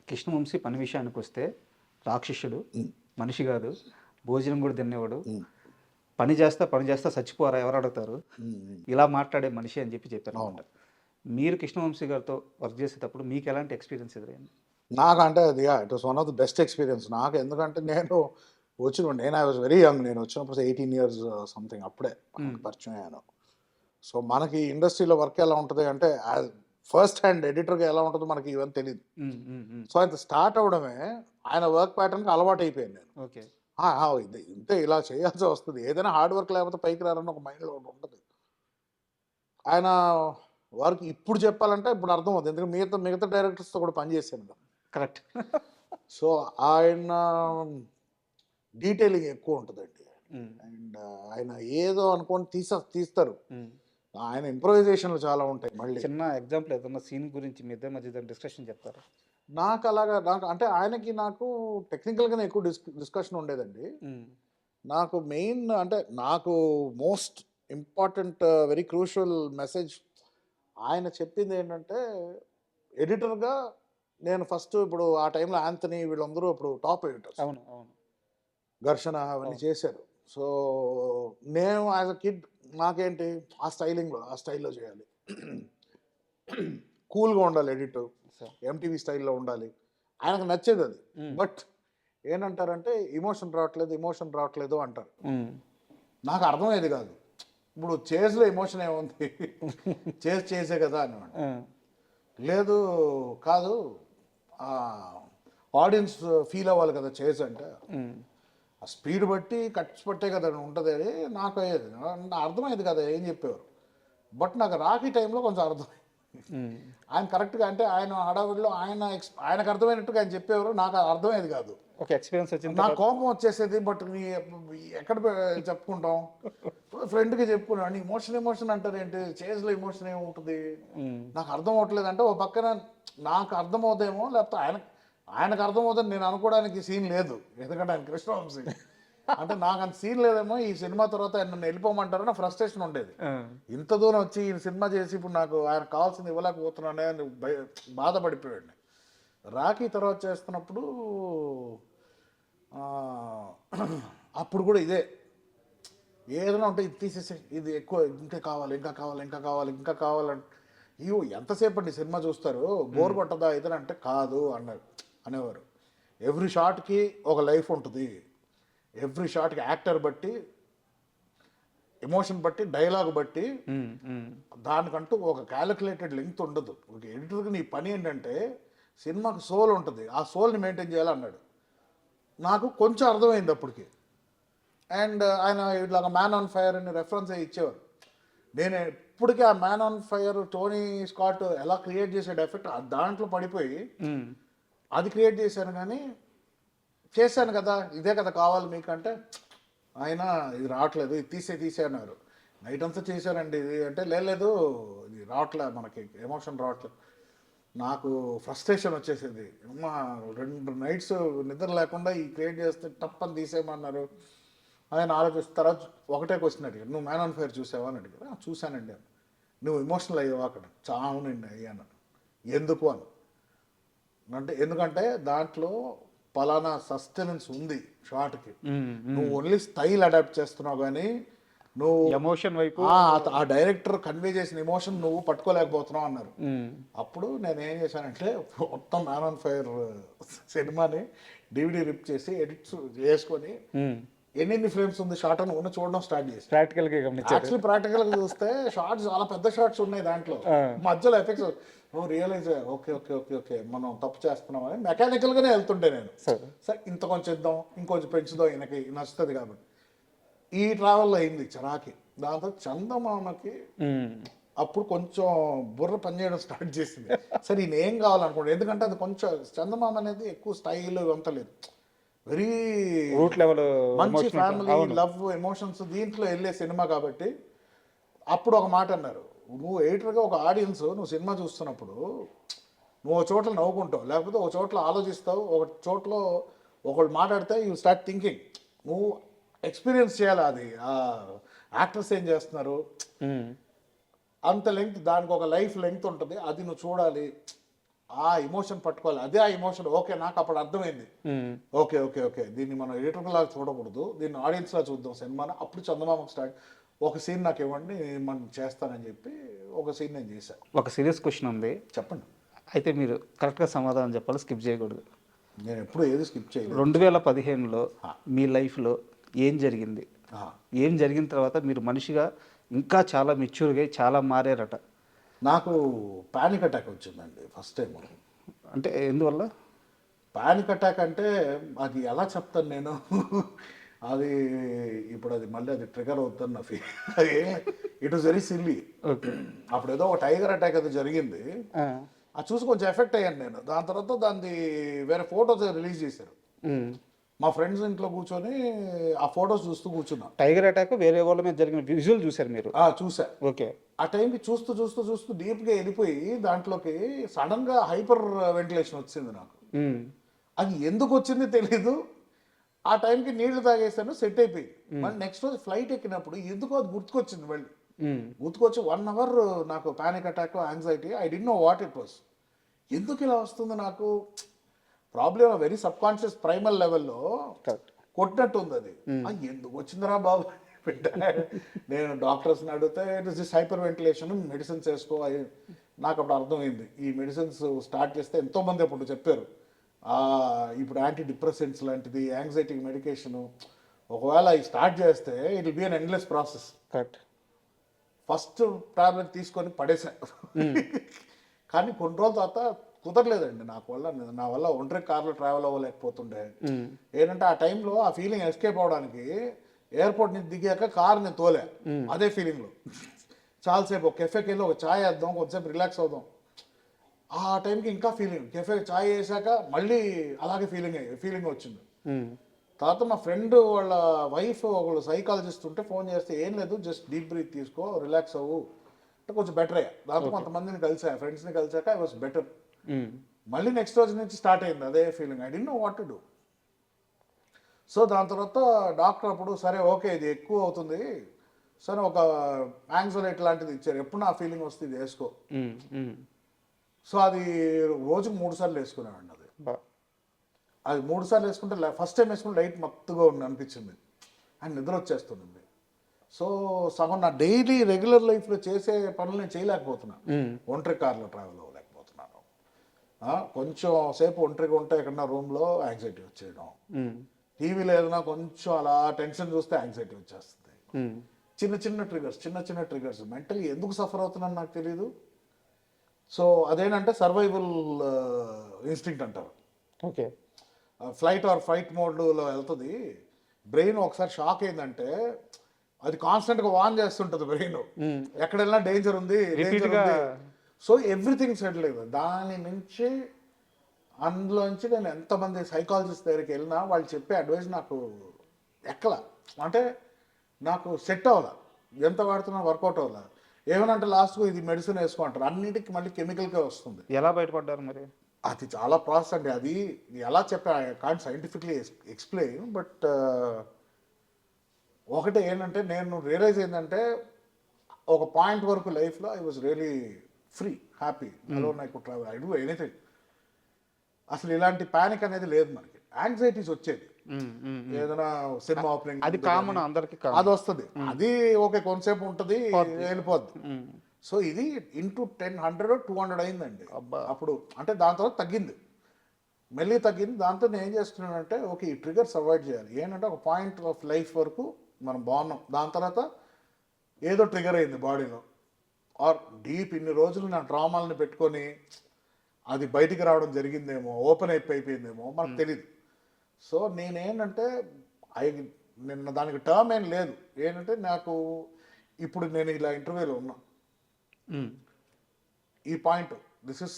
కృష్ణవంశీ పని విషయానికి వస్తే రాక్షసుడు, మనిషి కాదు, భోజనం కూడా తినేవాడు, పని చేస్తా చచ్చిపోరా ఎవరు అడుగుతారు, ఇలా మాట్లాడే మనిషి అని చెప్పారు అనమాట. మీరు కృష్ణవంశీ గారితో వర్క్ చేసేటప్పుడు మీకు ఎలాంటి ఎక్స్పీరియన్స్ ఎదురైంది? నాకంటే అది it was one of the best experience నాకు. ఎందుకంటే నేను ఐ వాజ్ వెరీ యంగ్. నేను వచ్చినప్పుడు 18 years సంథింగ్ అప్పుడే పరిచయం అయ్యాను. సో మనకి ఇండస్ట్రీలో వర్క్ ఎలా ఉంటుంది అంటే ఫస్ట్ హ్యాండ్ ఎడిటర్గా ఎలా ఉంటుందో మనకి ఇవన్నీ తెలియదు. సో ఆయన స్టార్ట్ అవడమే ఆయన వర్క్ ప్యాటర్న్కి అలవాటు అయిపోయాను నేను. ఓకే. ఇది ఇంతే, ఇలా చేయాల్సి వస్తుంది, ఏదైనా హార్డ్ వర్క్ లేకపోతే పైకి రారని ఒక మైండ్లో ఒకటి ఉంటుంది. ఆయన వారికి ఇప్పుడు చెప్పాలంటే ఇప్పుడు అర్థం అవుతుంది, ఎందుకంటే మిగతా డైరెక్టర్స్తో కూడా పనిచేశాను కదా. కరెక్ట్. సో ఆయన డీటెయిలింగ్ ఎక్కువ ఉంటుందండి. అండ్ ఆయన ఏదో అనుకొని తీస్తారు. ఆయన ఇంప్రొవైజేషన్లు చాలా ఉంటాయి. మళ్ళీ చిన్న ఎగ్జాంపుల్ ఏదన్నా సీన్ గురించి మీ ఇద్దరి మధ్య డిస్కషన్ చెప్తారా? నాకు అంటే ఆయనకి నాకు టెక్నికల్గానే ఎక్కువ డిస్కషన్ ఉండేదండి. నాకు మెయిన్ అంటే నాకు most important very crucial message ఆయన చెప్పింది ఏంటంటే, ఎడిటర్గా నేను ఫస్ట్ ఇప్పుడు ఆ టైంలో యాంథనీ వీళ్ళందరూ ఇప్పుడు టాప్ ఎడిటర్స్, అవును అవును, ఘర్షణ అవన్నీ చేశారు. సో నేను యాజ్ అ కిడ్ నాకేంటి ఆ స్టైల్లో చేయాలి, కూల్గా ఉండాలి, ఎడిట్ ఎంటీవీ స్టైల్లో ఉండాలి, ఆయనకు నచ్చేది అది. బట్ ఏంటంటారంటే ఎమోషన్ రావట్లేదు అంటారు. నాకు అర్థమయ్యేది కాదు. ఇప్పుడు చేజ్లో ఎమోషన్ ఏముంది, చేసే కదా అన్నమాట. లేదు కాదు, ఆడియన్స్ ఫీల్ అవ్వాలి కదా చేజ్ అంటే, ఆ స్పీడ్ బట్టి కట్స్ పట్టే కదా ఉంటుంది. అది నాకు అయ్యేది, అర్థమయ్యేది కదా ఏం చెప్పేవారు. బట్ నాకు రాఖీ టైంలో కొంచెం అర్థమైంది. ఆయన కరెక్ట్గా అంటే ఆయన హడావుడిలో ఆయనకు అర్థమైనట్టుగా ఆయన చెప్పేవారు, నాకు అర్థమయ్యేది కాదు. ఒక ఎక్స్పీరియన్స్ వచ్చింది, నాకు కోపం వచ్చేసేది. బట్ ఎక్కడ చెప్పుకుంటాం, ఫ్రెండ్కి చెప్పుకున్నాను, ఎమోషన్ అంటారు ఏంటి, చేజ్లో ఎమోషన్ ఏముంటుంది, నాకు అర్థం అవ్వట్లేదు అంటే ఓ పక్కన నాకు అర్థమవుతాయేమో, లేకపోతే ఆయనకు అర్థమవుతుంది నేను అనుకోవడానికి సీన్ లేదు, ఎందుకంటే ఆయన కృష్ణవంశీ అంటే నాకు అంత సీన్ లేదేమో, ఈ సినిమా తర్వాత ఆయన నన్ను వెళ్ళిపోమంటారో నా ఫ్రస్ట్రేషన్ ఉండేది. ఇంత దూరం వచ్చి ఈ సినిమా చేసి ఇప్పుడు నాకు ఆయన కావాల్సింది ఇవ్వలేకపోతున్నానే అని బాధపడిపోయాడు. రాఖీ తర్వాత చేస్తున్నప్పుడు అప్పుడు కూడా ఇదే, ఏదైనా ఉంటే ఇది తీసేసి ఇది ఎక్కువ ఇంకా కావాలంటే ఇవి ఎంతసేపు అండి సినిమా చూస్తారు, బోర్ కొట్టదా ఏదైనా అంటే కాదు అనేవారు. ఎవ్రీ షాట్కి ఒక లైఫ్ ఉంటుంది, ఎవ్రీ షాట్కి యాక్టర్ బట్టి, ఎమోషన్ బట్టి, డైలాగ్ బట్టి దానికంటూ ఒక క్యాలిక్యులేటెడ్ లెంగ్త్ ఉండదు. ఒక ఎడిటర్కి నీ పని ఏంటంటే సినిమాకి సోల్ ఉంటుంది, ఆ సోల్ని మెయింటైన్ చేయాలన్నాడు. నాకు కొంచెం అర్థమైంది అప్పటికి. అండ్ ఆయన ఇట్లాగా మ్యాన్ ఆన్ ఫైర్ అని రెఫరెన్స్ ఇచ్చేవారు. నేను ఇప్పటికీ ఆ man on fire Tony Scott ఎలా క్రియేట్ చేసాడు ఎఫెక్ట్, దాంట్లో పడిపోయి అది క్రియేట్ చేశాను. కానీ చేశాను కదా, ఇదే కదా కావాలి మీకంటే ఆయన ఇది రావట్లేదు, ఇది తీసే అన్నారు. నైట్ అంతా చేశానండి ఇది అంటే, లేదు ఇది రావట్లేదు, మనకి ఎమోషన్ రావట్లేదు. నాకు ఫ్రస్ట్రేషన్ వచ్చేసింది. అమ్మా 2 నైట్స్ నిద్ర లేకుండా ఈ క్రియేట్ చేస్తే టప్పని తీసేయమన్నారు. ఆయన ఆలోచిస్తారా, ఒకటే క్వశ్చన్ అడిగారు, నువ్వు మ్యాన్ ఆన్ ఫైర్ చూసావా అని అడిగారు. చూశానండి అని. నువ్వు ఎమోషనల్ అయ్యావా అక్కడ? చావునండి అయ్యాను. ఎందుకు అని అంటే, ఎందుకంటే దాంట్లో పలానా సస్టెనెన్స్ ఉంది షార్ట్కి, నువ్వు ఓన్లీ స్టైల్ అడాప్ట్ చేస్తున్నావు కానీ నువ్వు ఎమోషన్ వైపు ఆ డైరెక్టర్ కన్వే చేసిన ఎమోషన్ నువ్వు పట్టుకోలేకపోతున్నావు అన్నారు. అప్పుడు నేను ఏం చేశానంటే మొత్తం మ్యాన్ ఆన్ ఫైర్ సినిమాని DVD రిప్ చేసి ఎడిట్స్ చేసుకొని ఎన్ని ఫ్రేమ్స్ ఉంది షార్ట్ అని చూడడం స్టార్ట్ చేసి ప్రాక్టికల్గా చూస్తే షార్ట్స్ చాలా పెద్ద షార్ట్స్ ఉన్నాయి దాంట్లో, మధ్యలో ఎఫెక్ట్స్ రియలైజ్ ఓకే మనం తప్పు చేస్తున్నామని మెకానికల్గానే వెళ్తుంటే నేను, సరే ఇంత కొంచెం ఇద్దాం, ఇంకొంచెం పెంచుదాం, ఈయనకి నచ్చుతుంది కాబట్టి. ఈ ట్రావెల్ అయింది చరాకి. దాంతో చందమామకి అప్పుడు కొంచెం బుర్ర పనిచేయడం స్టార్ట్ చేసింది. సరే ఈయన ఏం కావాలనుకోండి, ఎందుకంటే అది కొంచెం చందమామ అనేది ఎక్కువ స్టైల్ అంత లేదు, వెరీ రూట్ లెవెల్ మంచి ఫ్యామిలీ లవ్ ఎమోషన్స్ దీంట్లో వెళ్ళే సినిమా కాబట్టి. అప్పుడు ఒక మాట అన్నారు, నువ్వు ఎడిటర్గా ఒక ఆడియన్స్ నువ్వు సినిమా చూస్తున్నప్పుడు నువ్వు ఒక చోట్ల నవ్వుకుంటావు, లేకపోతే ఒక చోట్ల ఆలోచిస్తావు, ఒక చోట్ల ఒకళ్ళు మాట్లాడితే యూ స్టార్ట్ థింకింగ్. నువ్వు ఎక్స్పీరియన్స్ చేయాలి అది, యాక్టర్స్ ఏం చేస్తున్నారు అంత లెంగ్త్, దానికి ఒక లైఫ్ లెంగ్త్ ఉంటుంది, అది నువ్వు చూడాలి, ఆ ఎమోషన్ పట్టుకోవాలి, అదే ఆ ఎమోషన్. ఓకే నాకు అప్పుడు అర్థమైంది, ఓకే దీన్ని మనం ఎడిటర్ లాగా చూడకూడదు, దీన్ని ఆడియన్స్ లా చూద్దాం సినిమాని. అప్పుడు చందమామకు స్టార్ట్, ఒక సీన్ నాకు ఇవ్వండి మనం చేస్తానని చెప్పి ఒక సీన్ నేను చేశాను. ఒక సీరియస్ క్వశ్చన్ ఉంది, చెప్పండి. అయితే మీరు కరెక్ట్గా సమాధానం చెప్పాలి, స్కిప్ చేయకూడదు. నేను ఎప్పుడు ఏది స్కిప్ చేయలేదు. 2015లో మీ లైఫ్లో ఏం జరిగింది, ఏం జరిగిన తర్వాత మీరు మనిషిగా ఇంకా చాలా మెచ్యూర్గా చాలా మారారట? నాకు పానిక్ అటాక్ వచ్చిందండి ఫస్ట్ టైం. అంటే ఎందువల్ల? పానిక్ అటాక్ అంటే అది ఎలా చెప్తాను నేను అది ఇప్పుడు అది మళ్ళీ అది ట్రిగర్ అవుతుంది నా ఫీల్. అది it was very silly. Okay. అప్పుడు ఏదో ఒక టైగర్ అటాక్ ఏదో జరిగింది, అది చూసి కొంచెం ఎఫెక్ట్ అయ్యాను నేను. దాని తర్వాత దాన్ని వేరే ఫొటోస్ రిలీజ్ చేశారు. మా ఫ్రెండ్స్ ఇంట్లో కూర్చొని ఆ ఫొటోస్ చూస్తూ కూర్చున్నా. టైగర్ అటాక్ వేరే వాళ్ళ మీద జరిగిన విజువల్ చూశారు మీరు? చూసా. ఓకే. ఆ టైంకి చూస్తూ చూస్తూ చూస్తూ డీప్గా వెళ్ళిపోయి దాంట్లోకి సడన్గా హైపర్ వెంటిలేషన్ వచ్చింది నాకు. అది ఎందుకు వచ్చింది తెలీదు. ఆ టైంకి నీళ్లు తాగేసాను, సెట్ అయిపోయింది. మళ్ళీ నెక్స్ట్ రోజు ఫ్లైట్ ఎక్కినప్పుడు ఎందుకో అది గుర్తుకొచ్చింది మళ్ళీ. గుర్తుకొచ్చి 1 hour నాకు పానిక్ అటాక్, యాంగ్జైటీ. ఐ డి నో వాట్ ఇట్ వాస్. ఎందుకు ఇలా వస్తుంది నాకు? Problem very subconscious primal లెవెల్లో కొట్టినట్టు ఉంది అది. ఎందుకు వచ్చిందిరా బాబు నేను డాక్టర్స్ని అడిగితే it is this hyper ventilation, medicines వేసుకో. నాకు అప్పుడు అర్థమైంది ఈ మెడిసిన్స్ స్టార్ట్ చేస్తే ఎంతోమంది అప్పుడు చెప్పారు ఇప్పుడు యాంటీ డిప్రెసెంట్స్ లాంటిది, యాంగ్జైటీకి మెడికేషను. ఒకవేళ అవి స్టార్ట్ చేస్తే it will be an endless process. Correct. First tablet తీసుకొని పడేసా. కానీ కొన్ని రోజుల తర్వాత కుదరలేదండి నా వల్ల ఒంటరి కార్లో ట్రావెల్ అవ్వలేకపోతుండే. ఏంటంటే ఆ టైంలో ఆ ఫీలింగ్ ఎస్కేప్ అవడానికి ఎయిర్పోర్ట్ నుంచి దిగాక కార్ నేను తోలే అదే ఫీలింగ్లో. చాలాసేపు ఒక కెఫేకి వెళ్ళి ఒక ఛాయ్ వేద్దాం, కొంచెంసేపు రిలాక్స్ అవుదాం. ఆ టైంకి ఇంకా ఫీలింగ్, కెఫే ఛాయ్ వేసాక మళ్ళీ అలాగే ఫీలింగ్ వచ్చింది. తర్వాత మా ఫ్రెండ్ వాళ్ళ వైఫ్ ఒకళ్ళు సైకాలజిస్ట్ ఉంటే ఫోన్ చేస్తే, ఏం లేదు జస్ట్ డీప్ బ్రీత్ తీసుకో, రిలాక్స్ అవ్వు అంటే కొంచెం బెటర్ అయ్యా. దాంతో కొంతమందిని కలిసా, ఫ్రెండ్స్ని కలిసాక ఐ వాస్ బెటర్. మళ్ళీ నెక్స్ట్ రోజు నుంచి స్టార్ట్ అయింది అదే ఫీలింగ్. ఐ డి know what to do. So దాని తర్వాత డాక్టర్ అప్పుడు సరే ఓకే ఇది ఎక్కువ అవుతుంది, సరే ఒక యాంగ్జైటీ లాంటిది ఇచ్చారు. ఎప్పుడు నా ఫీలింగ్ వస్తుంది ఇది వేసుకో. సో అది రోజుకు 3 సార్లు వేసుకునేవాడిని. అది 3 సార్లు వేసుకుంటే ఫస్ట్ టైం వేసుకుంటే లైట్ మత్తుగా అనిపించింది అండ్ నిద్ర వచ్చేస్తుంది. సో సగం నా డైలీ రెగ్యులర్ లైఫ్లో చేసే పనులు నేను చేయలేకపోతున్నాను. ఒంటరి కార్లో ట్రావెల్ అవ్వలేకపోతున్నాను. కొంచెం సేపు ఒంటరిగా ఉంటే ఎక్కడన్నా రూమ్లో యాంగ్జైటీ వచ్చేయడం, టీవీలో ఏదైనా కొంచెం అలా టెన్షన్ చూస్తే యాంగ్జైటీ వచ్చేస్తుంది. చిన్న చిన్న ట్రిగర్స్ మెంటలీ ఎందుకు సఫర్ అవుతున్నాను నాకు తెలియదు. సో అదేంటంటే సర్వైవల్ ఇన్స్టింక్ట్ అంటారు. ఓకే. ఫ్లైట్ ఆర్ ఫైట్ మోడ్లో వెళ్తుంది బ్రెయిన్. ఒకసారి షాక్ అయిందంటే అది కాన్స్టెంట్గా వాన్ చేస్తుంటుంది బ్రెయిన్, ఎక్కడ వెళ్ళినా డేంజర్ ఉంది. సో ఎవ్రీథింగ్ సెటిల్ అయింది. దాని నుంచి అందులోంచి నేను ఎంతమంది సైకాలజిస్ట్ దగ్గరికి వెళ్ళినా వాళ్ళు చెప్పే అడ్వైస్ నాకు ఎక్కల, అంటే నాకు సెట్ అవ్వాల. ఎంత వాడుతున్నా వర్కౌట్ అవ్వాల. ఏమనంటే లాస్ట్కు ఇది మెడిసిన్ వేసుకుంటారు, అన్నిటికీ మళ్ళీ కెమికల్గా వస్తుంది. ఎలా బయటపడ్డారు మరి? అది చాలా ప్రాసెస్ అండి. అది ఎలా చెప్పా I can't scientifically explain. But ఒకటి ఏంటంటే నేను రియలైజ్ ఏంటంటే ఒక పాయింట్ వరకు లైఫ్లో I was really free, happy, alone I could travel, I do anything. అసలు ఇలాంటి ప్యానిక్ అనేది లేదు మనకి. యాంగ్జైటీస్ వచ్చేది ఏదైనా సినిమా ఓపెనింగ్, అది కామన్ అందరికి, అది వస్తుంది. అది ఓకే కొంతసేపు ఉంటుంది వెళ్ళిపోద్ది. సో ఇది ఇంటూ 10, 100, 200 అయిందండి అప్పుడు. అంటే దాని తర్వాత తగ్గింది, మెల్లి తగ్గింది. దాంతో నేను ఏం చేస్తున్నానంటే ఓకే ఈ ట్రిగర్స్ అవాయిడ్ చేయాలి. ఏంటంటే ఒక పాయింట్ ఆఫ్ లైఫ్ వరకు మనం బాగున్నాం, దాని తర్వాత ఏదో ట్రిగర్ అయింది బాడీలో, ఆర్ డీప్ ఇన్ని రోజులు నా డ్రామాలని పెట్టుకొని అది బయటికి రావడం జరిగిందేమో, ఓపెన్ అయిపోయిందేమో మనకు తెలియదు. సో నేనేంటంటే నిన్న దానికి టర్మ్ ఏం లేదు. ఏంటంటే నాకు ఇప్పుడు నేను ఇలా ఇంటర్వ్యూలో ఉన్నా, ఈ point this is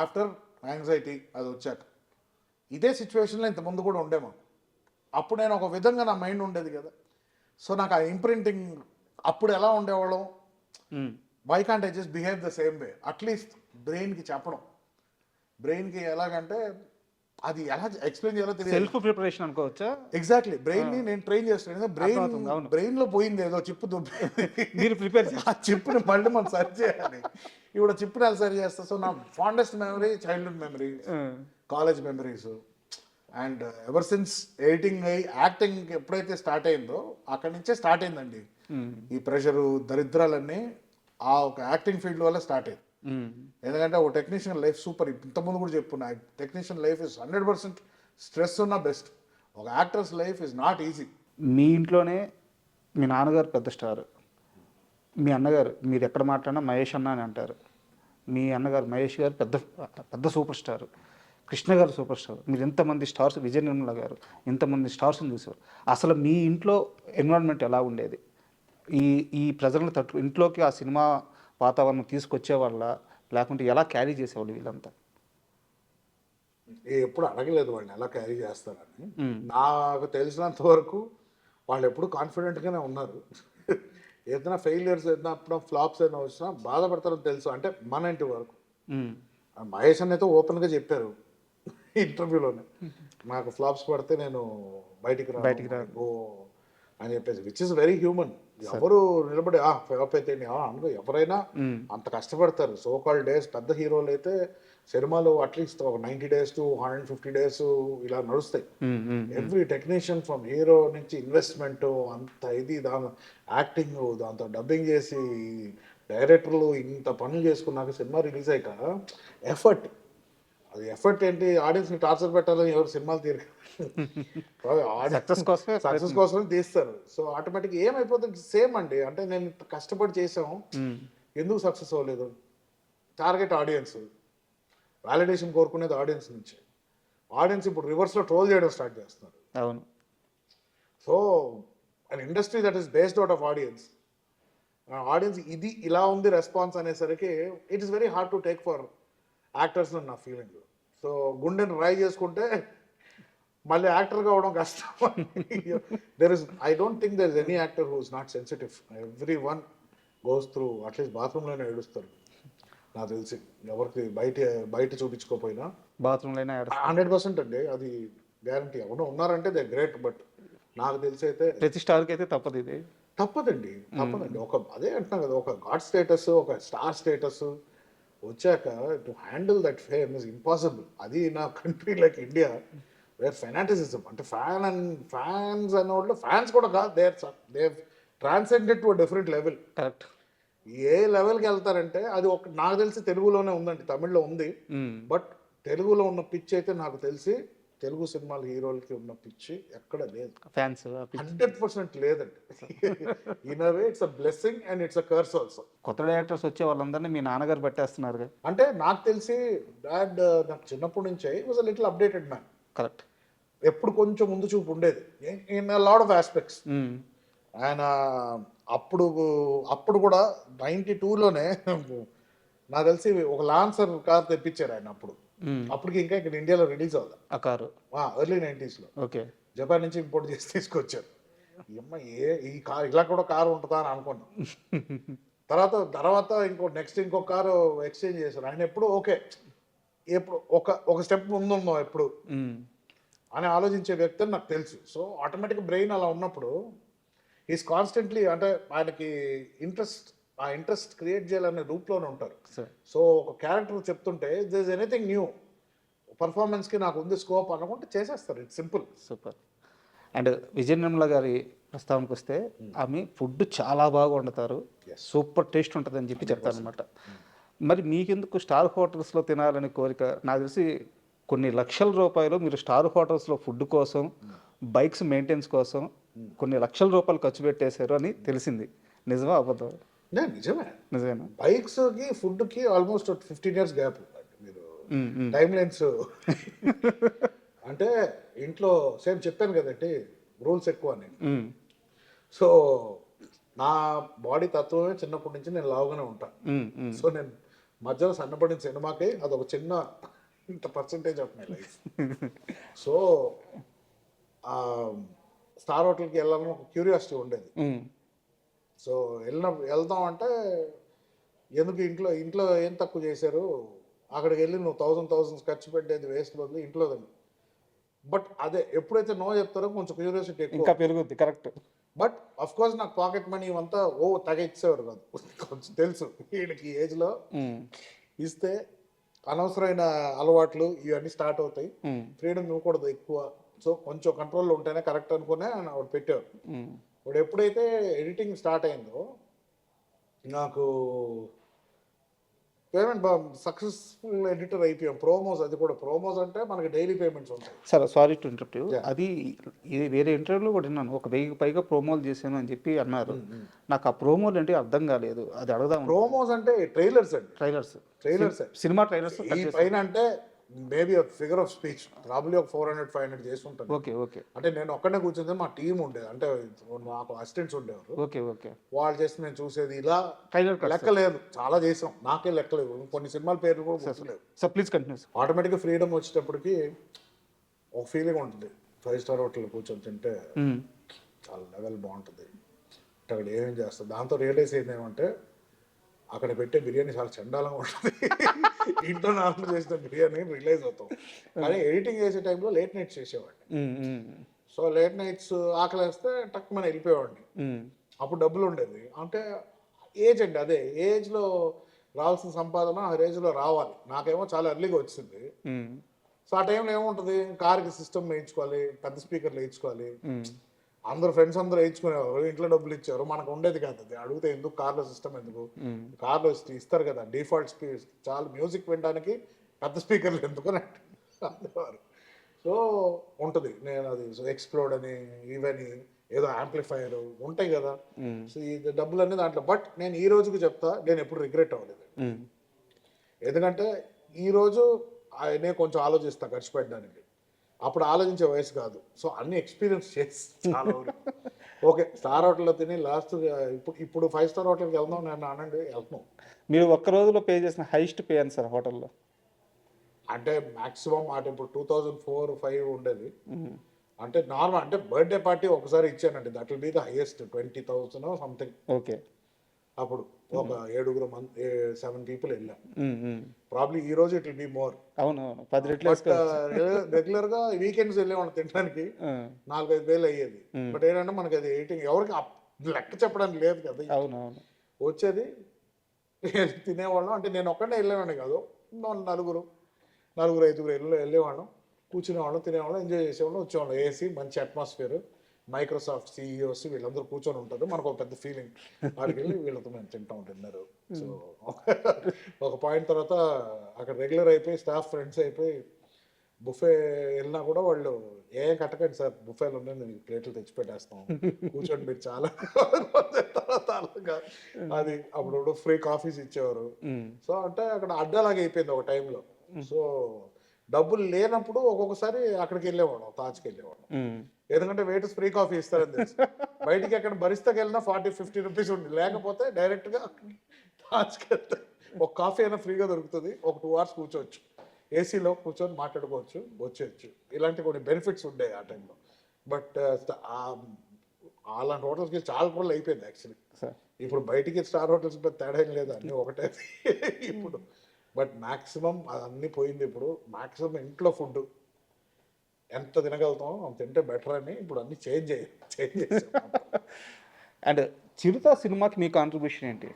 after anxiety అది వచ్చాక. ఇదే సిచ్యువేషన్లో ఇంతకుముందు కూడా ఉండేమో, అప్పుడు నేను ఒక విధంగా నా మైండ్ ఉండేది కదా. సో నాకు ఆ ఇంప్రింటింగ్ అప్పుడు ఎలా ఉండేవాళ్ళం, why can't I just behave the same way. At least బ్రెయిన్కి చెప్పడం, బ్రెయిన్కి ఎలాగంటే అది ఎలా ఎక్స్ప్లెయిన్ చేయాలో తెలియదు. సెల్ఫ్ ప్రిపరేషన్ అనుకోవచ్చా? ఎగ్జాక్ట్లీ. బ్రెయిన్ని నేను ట్రైన్ చేస్తాను. బ్రెయిన్లో పోయింది ఏదో చిప్పు మీరు ప్రిపేర్ ఆ చిప్పుని మళ్ళీ మనం సరి చేయాలి. ఇప్పుడు చిప్పుని ఎలా సరి చేస్తా. సో నా fondest memory childhood memories, college memories. And ever since editing acting ఎప్పుడైతే స్టార్ట్ అయిందో అక్కడి నుంచే స్టార్ట్ అయిందండి ఈ ప్రెషరు, దరిద్రాలన్నీ ఆ ఒక యాక్టింగ్ ఫీల్డ్ వల్ల స్టార్ట్ అయింది. ఎందుకంటే ఒక టెక్నీషియన్ లైఫ్ సూపర్. ఇంతకుముందు కూడా చెప్పుకున్నా, టెక్నీషియన్ లైఫ్ ఇస్ 100% స్ట్రెస్ ఉన్న బెస్ట్. ఒక actor's life is not easy. మీ ఇంట్లోనే మీ నాన్నగారు పెద్ద స్టార్, మీ అన్నగారు మీరు ఎక్కడ మాట్లాడినా మహేష్ అన్న అని అంటారు. మీ అన్నగారు మహేష్ గారు పెద్ద పెద్ద సూపర్ స్టార్. కృష్ణ గారు సూపర్ స్టార్, మీరు ఎంతమంది స్టార్స్, విజయ నిర్మల గారు ఎంతమంది స్టార్స్ని చూసారు. అసలు మీ ఇంట్లో ఎన్విరాన్మెంట్ ఎలా ఉండేది? ఈ ఈ ప్రజలను ఇంట్లోకి ఆ సినిమా వాతావరణం తీసుకొచ్చే వాళ్ళ, లేకుంటే ఎలా క్యారీ చేసేవాళ్ళు వీళ్ళంతా? ఎప్పుడు అడగలేదు వాళ్ళని ఎలా క్యారీ చేస్తారని. నాకు తెలిసినంత వరకు వాళ్ళు ఎప్పుడు కాన్ఫిడెంట్గానే ఉన్నారు. ఏదైనా ఫెయిలియర్స్, ఏదైనా అప్పుడు ఫ్లాప్స్ ఏదైనా వచ్చినా బాధపడతారని తెలుసు. అంటే మన ఇంటి వరకు మహేష్ అని అయితే ఓపెన్గా చెప్పారు ఇంటర్వ్యూలోనే, నాకు ఫ్లాప్స్ పడితే నేను బయటికి రాను అని చెప్పేసి, విచ్ ఇస్ వెరీ హ్యూమన్. ఎవరు నిలబడి ఫ్లాప్ అయితే అనుకో, ఎవరైనా అంత కష్టపడతారు. సో కాల్ డేస్ పెద్ద హీరోలు అయితే సినిమాలు అట్లీస్ట్ ఒక 90 days to 150 days ఇలా నడుస్తాయి. ఎవ్రీ టెక్నీషియన్ ఫ్రమ్ హీరో నుంచి ఇన్వెస్ట్మెంట్ అంత ఇది, దాని యాక్టింగ్, దాంతో డబ్బింగ్ చేసి డైరెక్టర్లు ఇంత పనులు చేసుకున్నాక సినిమా రిలీజ్ అయ్యాక ఎఫర్ట్, అది ఎఫర్ట్ ఏంటి, ఆడియన్స్ని టార్చర్ పెట్టాలని ఎవరు సినిమాలు తీరు సక్సెస్ కోసమే తీస్తారు. సో ఆటోమేటిక్ ఏమైపోతుంది, సేమ్ అండి. అంటే నేను కష్టపడి చేసాం, ఎందుకు సక్సెస్ అవ్వలేదు? టార్గెట్ ఆడియన్స్, వాలిడేషన్ కోరుకునేది ఆడియన్స్ నుంచి. ఆడియన్స్ ఇప్పుడు రివర్స్లో ట్రోల్ చేయడం స్టార్ట్ చేస్తున్నారు. అవును. So an industry that is based out of audience, audience ఇది ఇలా ఉంది రెస్పాన్స్ అనేసరికి it is very hard to take for actors అని నా ఫీలింగ్. సో గుండెని రాయి చేసుకుంటే మళ్ళీ యాక్టర్ కావడం కష్టం. I don't think there is any actor who is not sensitive. Every one goes through, at least బాత్రూంలోనే ఏడుస్తారు నాకు తెలిసి. ఎవరికి బయట చూపించుకోపోయినా బాత్రూంలోనే 100% అండి, అది గ్యారంటీ. ఎవరో ఉన్నారంటే దే గ్రేట్, బట్ నాకు తెలిసి అయితే ప్రతి స్టార్కి అయితే తప్పదు, ఇది తప్పదండి. ఒక అదే అంటున్నా కదా, ఒక గాడ్ స్టేటస్, ఒక స్టార్ స్టేటస్ వచ్చాక to handle that fame is impossible. అది నా country like India where fanaticism, అంటే ఫ్యాన్స్ అన్నవాళ్ళు ఫ్యాన్స్ కూడా కాదు, they transcended to different level. Correct. ఏ లెవెల్కి వెళ్తారంటే అది ఒక, నాకు తెలిసి తెలుగులోనే ఉందండి, తమిళ్లో ఉంది, బట్ తెలుగులో ఉన్న పిచ్ అయితే నాకు తెలిసి తెలుగు సినిమాల హీరోలకి ఉన్న పిచ్చి ఎక్కడ లేదు. ఫ్యాన్స్ 100% లేదండి. In a way it's a blessing and it's a curse also. కొత్త డైరెక్టర్స్ వచ్చే వాళ్ళందరినీ మీ నాన్నగారు పట్టేస్తున్నారు. అంటే నాకు తెలిసి డాడ్ నాకు చిన్నప్పటి నుంచే was a little updated man. Correct. ఎప్పుడు కొంచెం ముందు చూపు ఉండేది in a lot of aspects. ఆయన అప్పుడు కూడా 92లోనే నాకు తెలిసి ఒక లాన్సర్ కార్ తెప్పించారు ఆయన. అప్పటికి ఇంకా ఇక్కడ ఇండియాలో రిలీజ్ అవ్వాలి ఆ కారు, ఎర్లీ 90sలో. ఓకే. జపాన్ నుంచి ఇంపోర్ట్ చేసి తీసుకొచ్చారు. ఈ కార్ ఇలా కూడా కారు ఉంటుందా అని అనుకున్నాం. తర్వాత ఇంకో కారు ఎక్స్చేంజ్ చేశారు. ఆయన ఎప్పుడు ఓకే, ఎప్పుడు ఒక స్టెప్ ముందున్నాం ఎప్పుడు అని ఆలోచించే వ్యక్తి అని నాకు తెలుసు. సో ఆటోమేటిక్ బ్రెయిన్ అలా ఉన్నప్పుడు ఈజ్ కాన్స్టెంట్లీ, అంటే ఆయనకి ఇంట్రెస్ట్ క్రియేట్ చేయాలనే రూప్లోనే ఉంటారు. సో ఒక క్యారెక్టర్ చెప్తుంటే దిర్ ఇస్ ఎనీథింగ్ న్యూ, పర్ఫార్మెన్స్కి నాకు ఉంది స్కోప్ అనుకుంటే చేసేస్తారు. It's simple. Super. And Vijaya Nirmala గారి ప్రస్తావనకు వస్తే, ఆమె ఫుడ్ చాలా బాగా వండుతారు, సూపర్ టేస్ట్ ఉంటుంది అని చెప్పి చెప్తారు అనమాట. మరి మీకెందుకు స్టార్ హోటల్స్లో తినాలని కోరిక? నాకు తెలిసి కొన్ని లక్షల రూపాయలు మీరు స్టార్ హోటల్స్లో ఫుడ్ కోసం, బైక్స్ మెయింటెనెన్స్ కోసం కొన్ని లక్షల రూపాయలు ఖర్చు పెట్టేశారు అని తెలిసింది. నిజమా అబద్ధం? నిజమేనా? బైక్స్కి ఫుడ్కి ఆల్మోస్ట్ 15 years గ్యాప్. మీరు టైం లైన్స్ అంటే ఇంట్లో సేమ్ చెప్పాను కదండి, రూల్స్ ఎక్కువ అని. సో నా బాడీ తత్వమే చిన్నప్పటి నుంచి నేను లావుగానే ఉంటాను. సో నేను మధ్యలో సన్నపడిన సినిమాకి అదొక చిన్న ఇంత percentage of my life. So star హోటల్కి వెళ్ళాలని ఒక క్యూరియాసిటీ ఉండేది. సో వెళ్దాం అంటే ఎందుకు ఇంట్లో ఏం తక్కువ చేశారు, అక్కడికి వెళ్ళి నువ్వు థౌసండ్స్ ఖర్చు పెట్టేది వేస్ట్ బదులు ఇంట్లో తిను. బట్ అదే ఎప్పుడైతే నో చెప్తారో కొంచెం క్యూరియాసిటీ ఎక్కువ పెరుగుద్ది. కరెక్ట్. బట్ అఫ్ కోర్స్ నాకు పాకెట్ మనీ ఇవంతా తగ ఇచ్చేవారు కాదు. కొంచెం తెలుసు వీడికి ఏజ్లో ఇస్తే అనవసరమైన అలవాట్లు ఇవన్నీ స్టార్ట్ అవుతాయి, ఫ్రీడమ్ ఇవ్వకూడదు ఎక్కువ. సో కొంచెం కంట్రోల్లో ఉంటేనే కరెక్ట్ అనుకునే ఆవిడ పెట్టారు. ఇప్పుడు ఎప్పుడైతే ఎడిటింగ్ స్టార్ట్ అయిందో నాకు పేమెంట్ సక్సెస్ఫుల్ ఎడిటర్ అయిపోయాం. ప్రోమోస్, అది కూడా ప్రోమోస్ అంటే మనకి డైలీ పేమెంట్స్ ఉంటాయి. సరే, సారీ టు ఇంటరప్ట్ యూ. అది వేరే ఇంటర్వ్యూలో కూడా విన్నాను, 1000 పైగా ప్రోమోలు చేశాను అని చెప్పి అన్నారు. నాకు ఆ ప్రోమోలు అంటే అర్థం కాలేదు, అది అడగదాం. ప్రోమోస్ అంటే ట్రైలర్స్ అండి. Trailers cinema trailers. ఈ పైన అంటే maybe figure of speech probably ఒక 400-500 చేసి ఉంటాను. ఓకే ఓకే అంటే నేను ఒక్కడే కూర్చుంటే మా టీం ఉండేది, అంటే మాకు అసిస్టెంట్స్ ఉండేవారు. ఓకే ఓకే వాళ్ళు చేసి నేను చూసేది ఇలా Final cut, లెక్క లేదు, చాలా చేసాం, నాకే లెక్క లేదు, కొన్ని సినిమాల పేర్లు కూడా గుర్తులేవు. Sir please continue sir. ఆటోమేటిక్గా ఫ్రీడమ్ వచ్చేటప్పటికి ఒక ఫీలింగ్ ఉంటుంది. 5-స్టార్ హోటల్లో కూర్చొని తింటే చాలా లెవెల్ బాగుంటుంది. అక్కడ ఏమేం చేస్తుంది, దాంతో రియలైజ్ అయింది ఏమంటే అక్కడ పెట్టే బిర్యానీ చాలా చండాలంగా ఉంటుంది. ఇంట్లో నార్మల్ చేసిన బిర్యానీ రిలీజ్ అవుతాం. కానీ ఎడిటింగ్ చేసే టైంలో లేట్ నైట్స్ చేసేవాడిని. సో లేట్ నైట్స్ ఆకలేస్తే టక్ మనం వెళ్ళిపోయేవాడిని. అప్పుడు డబ్బులు ఉండేది. అంటే ఏజ్ అండి, అదే ఏజ్లో రావాల్సిన సంపాదన ఆ రేంజ్లో రావాలి. నాకేమో చాలా ఎర్లీగా వచ్చింది. సో ఆ టైంలో ఏముంటుంది, కార్కి సిస్టమ్ వేయించుకోవాలి, పెద్ద స్పీకర్లు వేయించుకోవాలి, అందరు ఫ్రెండ్స్ అందరూ వేయించుకునేవారు, ఇంట్లో డబ్బులు ఇచ్చారు, మనకు ఉండేది కాదు. అది అడిగితే ఎందుకు కార్లో సిస్టమ్ ఎందుకు, కార్లో ఇస్తారు కదా డిఫాల్ట్ చాలా మ్యూజిక్ వినడానికి పెద్ద స్పీకర్లు ఎందుకు అని అనేవారు. సో ఉంటుంది, నేను అది ఎక్స్ప్లోడ్ అని ఈవెని ఏదో యాంప్లిఫైయర్ ఉంటాయి కదా. సో ఈ డబ్బులు అన్నీ దాంట్లో. బట్ నేను ఈ రోజుకి చెప్తా, నేను ఎప్పుడు రిగ్రెట్ అవ్వలేదు. ఎందుకంటే ఈరోజు నేను కొంచెం ఆలోచిస్తా ఖర్చు పెట్టడానికి, అప్పుడు ఆలోచించే వయసు కాదు. సో అన్ని ఎక్స్పీరియన్స్ చేసి చాలా ఓకే స్టార్ హోటల్లో తిని లాస్ట్ ఇప్పుడు 5-స్టార్ హోటల్కి వెళ్దాం నేను అనండి వెళ్తాం. మీరు ఒక్క రోజులో పే చేసిన హైయెస్ట్ పే అని సార్ హోటల్లో? అంటే మాక్సిమం అంటే ఇప్పుడు 2004-5 ఉండేది. అంటే నార్మల్ అంటే బర్త్డే పార్టీ ఒకసారి ఇచ్చానండి, that will be the highest 20,000 something. Okay. అప్పుడు ఒక 7 పీపుల్ వెళ్ళాం. ప్రాబ్లీ ఈ రోజు ఇట్ విల్ బి మోర్. అవునవును 10 రెట్లు. రెగ్యులర్ గా వీకెండ్స్ వెళ్ళేవాళ్ళం తినడానికి, 4-5 వేలు అయ్యేది. బట్ ఏంటంటే మనకి అది ఎయిటింగ్ ఎవరికి లెక్క చెప్పడానికి లేదు కదా. అవునవును వచ్చేది తినేవాళ్ళం. అంటే నేను ఒక్కడే వెళ్ళేవాడిని కాదు, నలుగురు 5 వెళ్ళేవాళ్ళం, కూర్చునేవాళ్ళం, తినేవాళ్ళం, ఎంజాయ్ చేసేవాళ్ళం, వచ్చేవాళ్ళం. ఏసీ మంచి అట్మాస్ఫియర్, మైక్రోసాఫ్ట్ సిఇఓస్ వీళ్ళందరూ కూర్చొని ఉంటారు, మనకు ఒక పెద్ద ఫీలింగ్. వాడికి వెళ్ళి వీళ్ళతో మేము తింటాం డిన్నర్. సో ఒక పాయింట్ తర్వాత అక్కడ రెగ్యులర్ అయిపోయి స్టాఫ్ ఫ్రెండ్స్ అయిపోయి బుఫే వెళ్ళినా కూడా వాళ్ళు ఏం కట్టకండి సార్, బుఫేలు ఉన్నాయి, నేను ప్లేట్లు తెచ్చిపెట్టేస్తాం, కూర్చోండి మీరు చాలా తర్వాత అది అప్పుడు ఫ్రీ కాఫీస్ ఇచ్చేవారు. సో అంటే అక్కడ అడ్డాలాగా అయిపోయింది ఒక టైంలో. సో డబ్బులు లేనప్పుడు ఒక్కొక్కసారి అక్కడికి వెళ్ళేవాళ్ళం, తాజ్కి వెళ్ళేవాళ్ళం. ఎందుకంటే వెయిటర్స్ ఫ్రీ కాఫీ ఇస్తారని తెలుసు. బయటికి ఎక్కడ బరిస్తాకి వెళ్ళినా 40-50 రూపీస్ ఉంది, లేకపోతే డైరెక్ట్గా తాజ్కి వెళ్తే ఒక కాఫీ అయినా ఫ్రీగా దొరుకుతుంది, ఒక 2 hours కూర్చోవచ్చు, ఏసీలో కూర్చొని మాట్లాడుకోవచ్చు, వచ్చేయచ్చు. ఇలాంటి కొన్ని బెనిఫిట్స్ ఉండేవి ఆ టైంలో. బట్ అలాంటి హోటల్స్కి చాలా రోజులు అయిపోయింది యాక్చువల్లీ. ఇప్పుడు బయటికి స్టార్ హోటల్స్ తేడా ఏం లేదు, అన్నీ ఒకటే ఇప్పుడు. బట్ మ్యాక్సిమం అన్నీ పోయింది. ఇప్పుడు మ్యాక్సిమం ఇంట్లో ఫుడ్ ఎంత తినగలుగుతామో అంత తింటే బెటర్ అని ఇప్పుడు అన్ని చేంజ్ చేసాం. అండ్ చిరుత సినిమాకి మీ కాంట్రిబ్యూషన్ ఏంటి?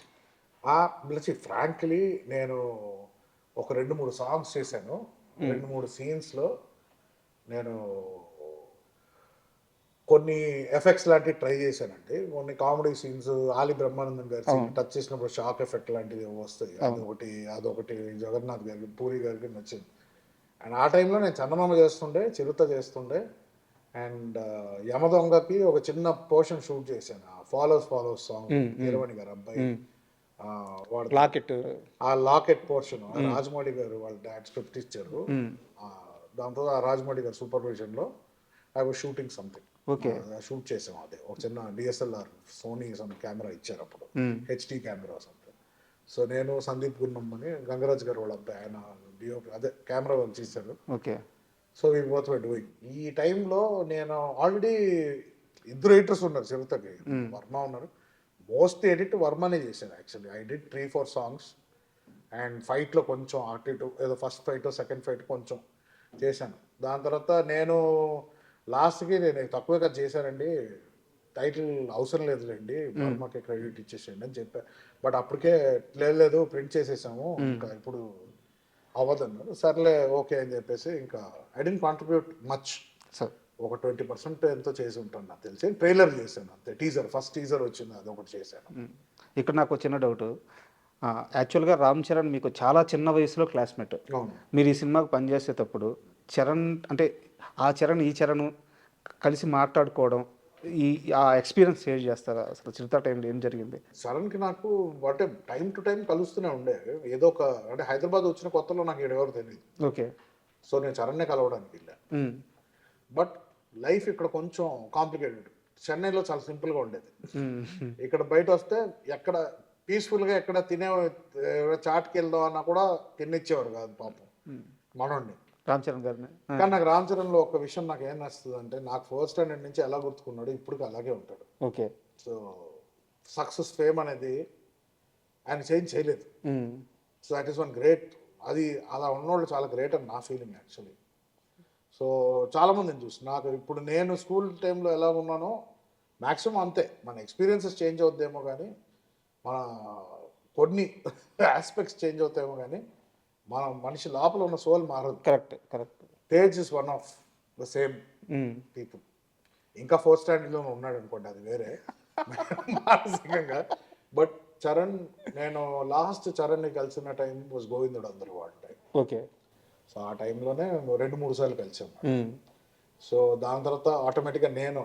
ఫ్రాంక్లీ నేను ఒక 2-3 సాంగ్స్ చేశాను, 2-3 సీన్స్లో నేను కొన్ని ఎఫెక్ట్స్ లాంటివి ట్రై చేశానండి. కొన్ని కామెడీ సీన్స్ ఆలి బ్రహ్మానందం గారి టచ్ చేసినప్పుడు షాక్ ఎఫెక్ట్ లాంటివి వస్తాయి, అదొకటి జగన్నాథ్ గారికి, పూరి గారికి నచ్చింది. అండ్ ఆ టైంలో నేను చందమామ చేస్తుండే, చిరుత చేస్తుండే, అండ్ యమదొంగకి ఒక చిన్న పోర్షన్ షూట్ చేశాను. ఫాలోస్ సాంగ్ వీరమణి గారు అబ్బాయి వాడు ఆ లాకెట్ పోర్షన్ రాజమౌళి గారు వాళ్ళ డాడ్ స్క్రిప్ట్ ఇచ్చారు. దాంతో ఆ రాజమౌళి గారు సూపర్విజన్లో I was shooting something shoot చేసాం. అదే ఒక చిన్న డిఎస్ఎల్ఆర్ సోనీ కెమెరా ఇచ్చారు అప్పుడు, హెచ్డి కెమెరా సంథింగ్. సో నేను సందీప్ గున్నమ్మని గంగరాజ్ గారు వాళ్ళ అబ్బాయి, ఆయన డిఓపి అదే కెమెరా వర్క్ చేశారు. Okay. So we both were doing. ఈ టైంలో నేను ఆల్రెడీ 2 ఎడిటర్స్ ఉన్నారు చిరుతకి, వర్మ ఉన్నారు. మోస్ట్ ఎడిట్ వర్మనే చేశాను actually. I did 3-4 songs and ఫైట్లో కొంచెం అటు ఇటు ఏదో ఫస్ట్ ఫైట్ సెకండ్ ఫైట్ కొంచెం చేశాను. దాని తర్వాత నేను లాస్ట్కి నేను తక్కువగా చేశానండి, టైటిల్ అవసరం లేదులేండి, వర్మకి క్రెడిట్ ఇచ్చేసేయండి అని చెప్పా. బట్ అప్పటికే లేదు ప్రింట్ చేసేసాము, ఇంకా ఇప్పుడు అవ్వదన్నారు. సర్లే ఓకే అని చెప్పేసి ఇంకా ఐ డెంట్ కాంట్రిబ్యూట్ మచ్, ఒక 20% ఎంతో చేసి ఉంటాను నాకు తెలిసి. ట్రైలర్ చేశాను అంతే, ఫస్ట్ టీజర్ వచ్చింది, అదొకటి చేశాను. ఇక్కడ నాకు చిన్న డౌట్, యాక్చువల్గా రామ్ చరణ్ మీకు చాలా చిన్న వయసులో క్లాస్మేట్. మీరు ఈ సినిమాకి పనిచేసేటప్పుడు చరణ్ అంటే ఆ చరణ్ ఈ చరణ్ కలిసి మాట్లాడుకోవడం, ఆ ఎక్స్పీరియన్స్ షేర్ చేస్తారా? అసలు చిరుత టైంలో ఏం జరిగింది? చరణ్కి నాకు అంటే టైం టు టైం కలుస్తూనే ఉండే. ఏదో ఒక అంటే హైదరాబాద్ వచ్చిన కొత్తలో నాకు ఎవరు తెలియదు. ఓకే. సో నేను చరణ్నే కలవడానికి వెళ్ళాను. ఉమ్, బట్ లైఫ్ ఇక్కడ కొంచెం కాంప్లికేటెడ్. చెన్నైలో చాలా సింపుల్గా ఉండేది. ఉమ్, ఇక్కడ బయట వస్తే ఎక్కడ పీస్ఫుల్గా ఎక్కడ చాట్కి వెళ్దాం అన్నా కూడా తినిచ్చేవారు కాదు పాపం మనోడిని. రామ్ చరణ్ గారిని. కానీ నాకు రామ్ చరణ్లో ఒక విషయం నాకు ఏం నచ్చుతుంది అంటే, నాకు 4th స్టాండర్డ్ నుంచి ఎలా గుర్తుకున్నాడు ఇప్పటికి అలాగే ఉంటాడు. ఓకే. సో సక్సెస్ ఫేమ్ అనేది ఆయన చేంజ్ చేయలేదు. Um, so that is one great. అది అలా ఉన్నోళ్ళు చాలా గ్రేట్ అని నా ఫీలింగ్ యాక్చువల్లీ. సో చాలామందిని చూసి నాకు ఇప్పుడు నేను స్కూల్ టైంలో ఎలా ఉన్నానో మ్యాక్సిమం అంతే. మన ఎక్స్పీరియన్సెస్ చేంజ్ అవుద్దేమో కానీ, మన కొన్ని ఆస్పెక్ట్స్ చేంజ్ అవుతాయేమో కానీ, మన మనిషి లోపల ఉన్న సోల్ మారదు. Correct correct. Tej is one of the same people. ఇంకా 4th స్టాండర్డ్లో ఉన్నాడు అనుకోండి, అది వేరే మానసికంగా. బట్ చరణ్, నేను లాస్ట్ చరణ్ని కలిసిన టైం వాజ్ గోవిందుడు అందరూ వాడి టైం. ఓకే. సో ఆ టైంలోనే 2-3 సార్లు కలిసాం. సో దాని తర్వాత ఆటోమేటిక్గా నేను